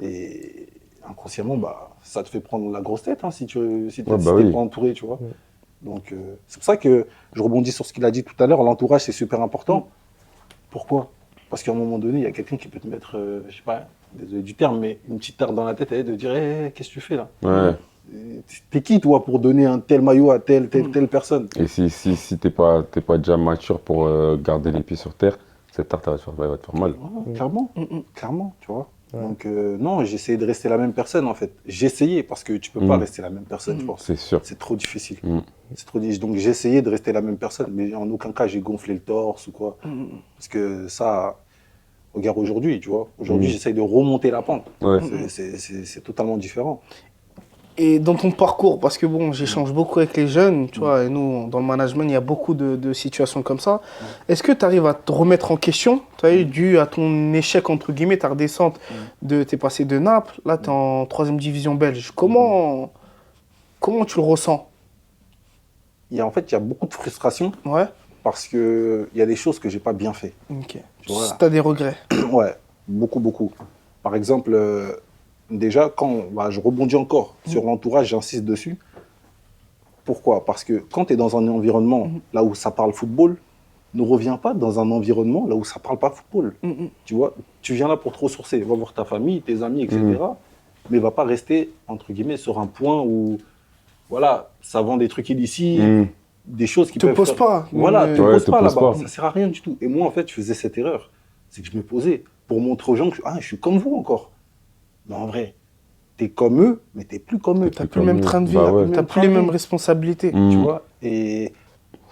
Et inconsciemment bah ça te fait prendre la grosse tête hein, si t'es oui. pas entouré, tu vois. Donc c'est pour ça que je rebondis sur ce qu'il a dit tout à l'heure, l'entourage c'est super important. Pourquoi? Parce qu'à un moment donné il y a quelqu'un qui peut te mettre, je sais pas, désolé du terme, mais une petite tarte dans la tête et de dire hey, qu'est-ce que tu fais là? Ouais. T'es qui toi pour donner un tel maillot à telle personne? Et si t'es pas déjà mature pour garder les pieds sur terre, cette tarte elle va te faire mal. Ouais, clairement, tu vois. Donc non, j'ai essayé de rester la même personne en fait. J'ai essayé parce que tu peux pas rester la même personne, je pense. C'est sûr. C'est trop difficile. C'est trop difficile. Donc j'ai essayé de rester la même personne, mais en aucun cas j'ai gonflé le torse ou quoi. Parce que ça, regarde aujourd'hui, tu vois. Aujourd'hui j'essaye de remonter la pente. Ouais. C'est totalement différent. Et dans ton parcours, parce que bon, j'échange beaucoup avec les jeunes, tu vois, et nous, dans le management, il y a beaucoup de situations comme ça. Est-ce que tu arrives à te remettre en question, tu vois, dû à ton échec, entre guillemets, ta redescente, t'es passé de Naples, là, tu es en 3e division belge. Comment tu le ressens? En fait, il y a beaucoup de frustration Ouais. parce qu'il y a des choses que j'ai pas bien fait. Ok. Tu vois, là. Tu as des regrets? Ouais, beaucoup. Par exemple, déjà, je rebondis encore sur l'entourage, j'insiste dessus. Pourquoi? Parce que quand tu es dans un environnement là où ça parle football, ne reviens pas dans un environnement là où ça parle pas football. Tu vois, tu viens là pour te ressourcer, va voir ta famille, tes amis, etc. Mais va pas rester, entre guillemets, sur un point où, voilà, ça vend des trucs illicites, des choses qui Te peuvent pose faire- pas. Voilà, te Ouais, pose te pas pose là-bas. pas. Ça sert à rien du tout. Et moi, en fait, je faisais cette erreur. C'est que je me posais pour montrer aux gens que je suis comme vous encore. Mais en vrai, t'es comme eux, mais t'es plus comme eux. T'as plus le même train de vie, Bah ouais. t'as plus les mêmes responsabilités. Tu vois. Et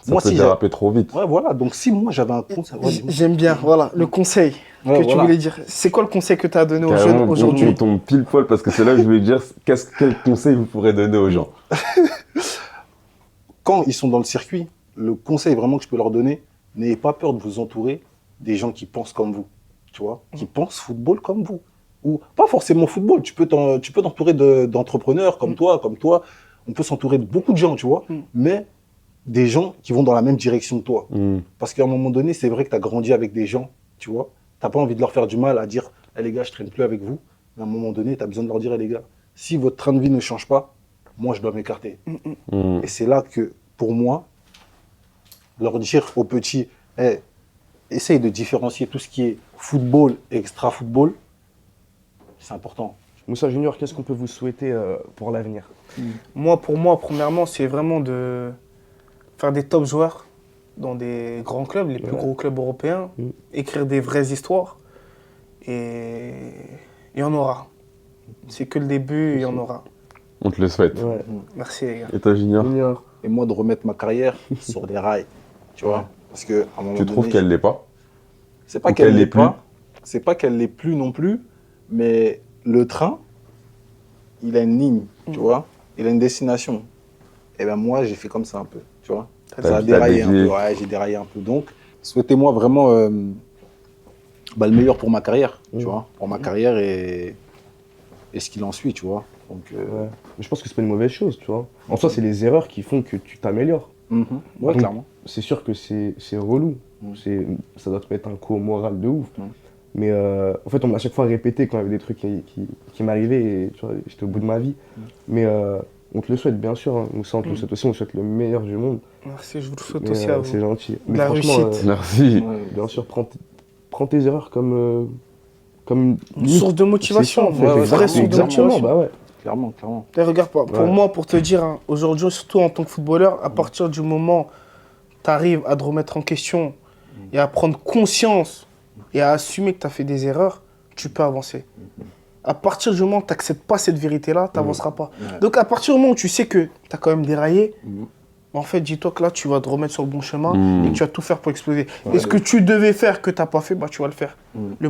Ça moi, peut si déraper trop vite. Ouais, voilà. Donc, si moi, j'avais un conseil... Ouais, dis-moi. J'aime bien, voilà, le conseil Ouais, que tu voilà. voulais dire. C'est quoi le conseil que tu as donné aux Carrément, jeunes aujourd'hui? on tombe pile poil parce que c'est là que je voulais dire quel conseil vous pourrez donner aux gens. Quand ils sont dans le circuit, le conseil vraiment que je peux leur donner, n'ayez pas peur de vous entourer des gens qui pensent comme vous, tu vois, qui pensent football comme vous. Ou pas forcément football, tu peux t'entourer d'entrepreneurs comme toi. On peut s'entourer de beaucoup de gens, tu vois, mais des gens qui vont dans la même direction que toi. Parce qu'à un moment donné, c'est vrai que tu as grandi avec des gens, tu vois, tu n'as pas envie de leur faire du mal à dire hey, les gars, je traîne plus avec vous. Mais à un moment donné, tu as besoin de leur dire hey, les gars, si votre train de vie ne change pas, moi, je dois m'écarter. Et c'est là que, pour moi, leur dire aux petits, hey, essaye de différencier tout ce qui est football et extra-football, c'est important. Moussa Junior, qu'est-ce qu'on peut vous souhaiter pour l'avenir? Pour moi, premièrement, c'est vraiment de faire des top joueurs dans des grands clubs, les plus gros clubs européens, écrire des vraies histoires. Et il y en aura. C'est que le début, il y en aura. On te le souhaite. Ouais. Merci les gars. Et toi, Junior, Junior. Et moi, de remettre ma carrière sur des rails, tu vois. Parce qu'à un moment tu trouves donné, qu'elle l'est pas? c'est pas ou qu'elle qu'elle l'est l'est plus pas, c'est pas qu'elle l'est plus non plus, mais le train, il a une ligne, tu vois. Il a une destination. Et ben moi, j'ai fait comme ça un peu, tu vois. Ça a T'as déraillé un dévié. peu, ouais, j'ai déraillé un peu. Donc, souhaitez-moi vraiment le meilleur pour ma carrière, tu Mhm. vois. Pour ma carrière et ce qu'il en suit, tu vois. Donc, Ouais. Mais je pense que c'est pas une mauvaise chose, tu vois. En soi, c'est les erreurs qui font que tu t'améliores. ouais, Donc, clairement. C'est sûr que c'est relou. Ça doit te mettre un coup au moral de ouf. Mais en fait, on m'a à chaque fois répété quand il y avait des trucs qui m'arrivaient et tu vois, j'étais au bout de ma vie. Mais on te le souhaite, bien sûr. Hein. Ça, on te le souhaite aussi. On te souhaite le meilleur du monde. Merci, je vous le souhaite Mais, aussi à c'est vous. gentil. De Mais la franchement, réussite. Merci. bien sûr, prends tes erreurs comme Une source de motivation, c'est ça, en fait. une vraie source de Exactement, motivation. bah ouais. Clairement, clairement. Et regarde, pour Ouais. moi, pour te dire, hein, aujourd'hui, surtout en tant que footballeur, à partir du moment où tu arrives à te remettre en question et à prendre conscience et à assumer que tu as fait des erreurs, tu peux avancer. À partir du moment où tu n'acceptes pas cette vérité-là, tu n'avanceras pas. Ouais. Donc, à partir du moment où tu sais que tu as quand même déraillé, Mhm. en fait, dis-toi que là, tu vas te remettre sur le bon chemin Mhm. et que tu vas tout faire pour exploser. Et ce que tu devais faire, que tu n'as pas fait, bah, tu vas le faire. Mhm. Le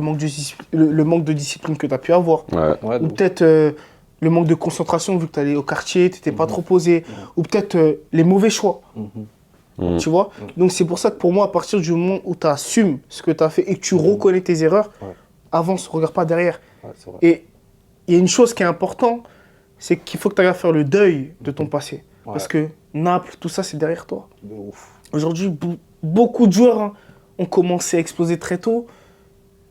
manque de discipline que tu as pu avoir. Ouais. Ouais, Ou donc, peut-être le manque de concentration vu que tu allais au quartier, tu n'étais pas trop posé. Ou peut-être les mauvais choix, Mm. tu vois. Donc c'est pour ça que pour moi, à partir du moment où tu assumes ce que tu as fait et que tu reconnais tes erreurs, Ouais. avance, regarde pas derrière. ouais, c'est vrai. Et il y a une chose qui est importante, c'est qu'il faut que tu ailles faire le deuil de ton passé. Ouais. Parce que Naples, tout ça, c'est derrière toi. De ouf. Aujourd'hui, beaucoup de joueurs hein, ont commencé à exploser très tôt.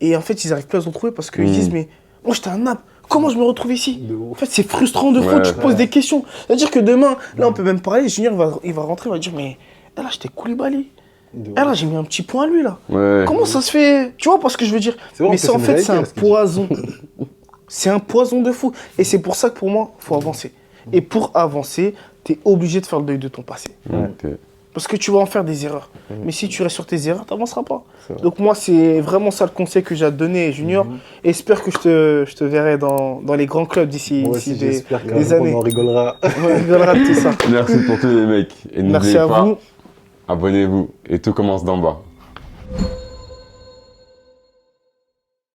Et en fait, ils n'arrivent plus à se retrouver parce qu'ils disent, mais moi, j'étais à Naples. Comment je me retrouve ici? De En ouf. fait, c'est frustrant de fou, Ouais. tu te poses des questions. C'est-à-dire que demain, là, on peut même parler, Junior, il va rentrer, il va dire, mais là, j'étais Koulibaly. De ouf. Là, j'ai mis un petit point à lui, là. Ouais. Comment ça se fait? Tu vois pas ce que je veux dire? C'est vrai, Mais en plus, ça, en c'est une fait, c'est un réalité, ce qu'il dit. poison. C'est un poison de fou. Et c'est pour ça que pour moi, il faut avancer. Et pour avancer, tu es obligé de faire le deuil de ton passé. Ok. Parce que tu vas en faire des erreurs. Mais si tu restes sur tes erreurs, tu n'avanceras pas. C'est vrai. Donc moi, c'est vraiment ça le conseil que j'ai à te donner, Junior. Et j'espère que je te verrai dans les grands clubs d'ici Moi d'ici aussi, des j'espère des années. qu'on en rigolera. On rigolera de tout ça. Merci pour tous les mecs. Et Merci n'oubliez à pas, vous. abonnez-vous. Et tout commence d'en bas.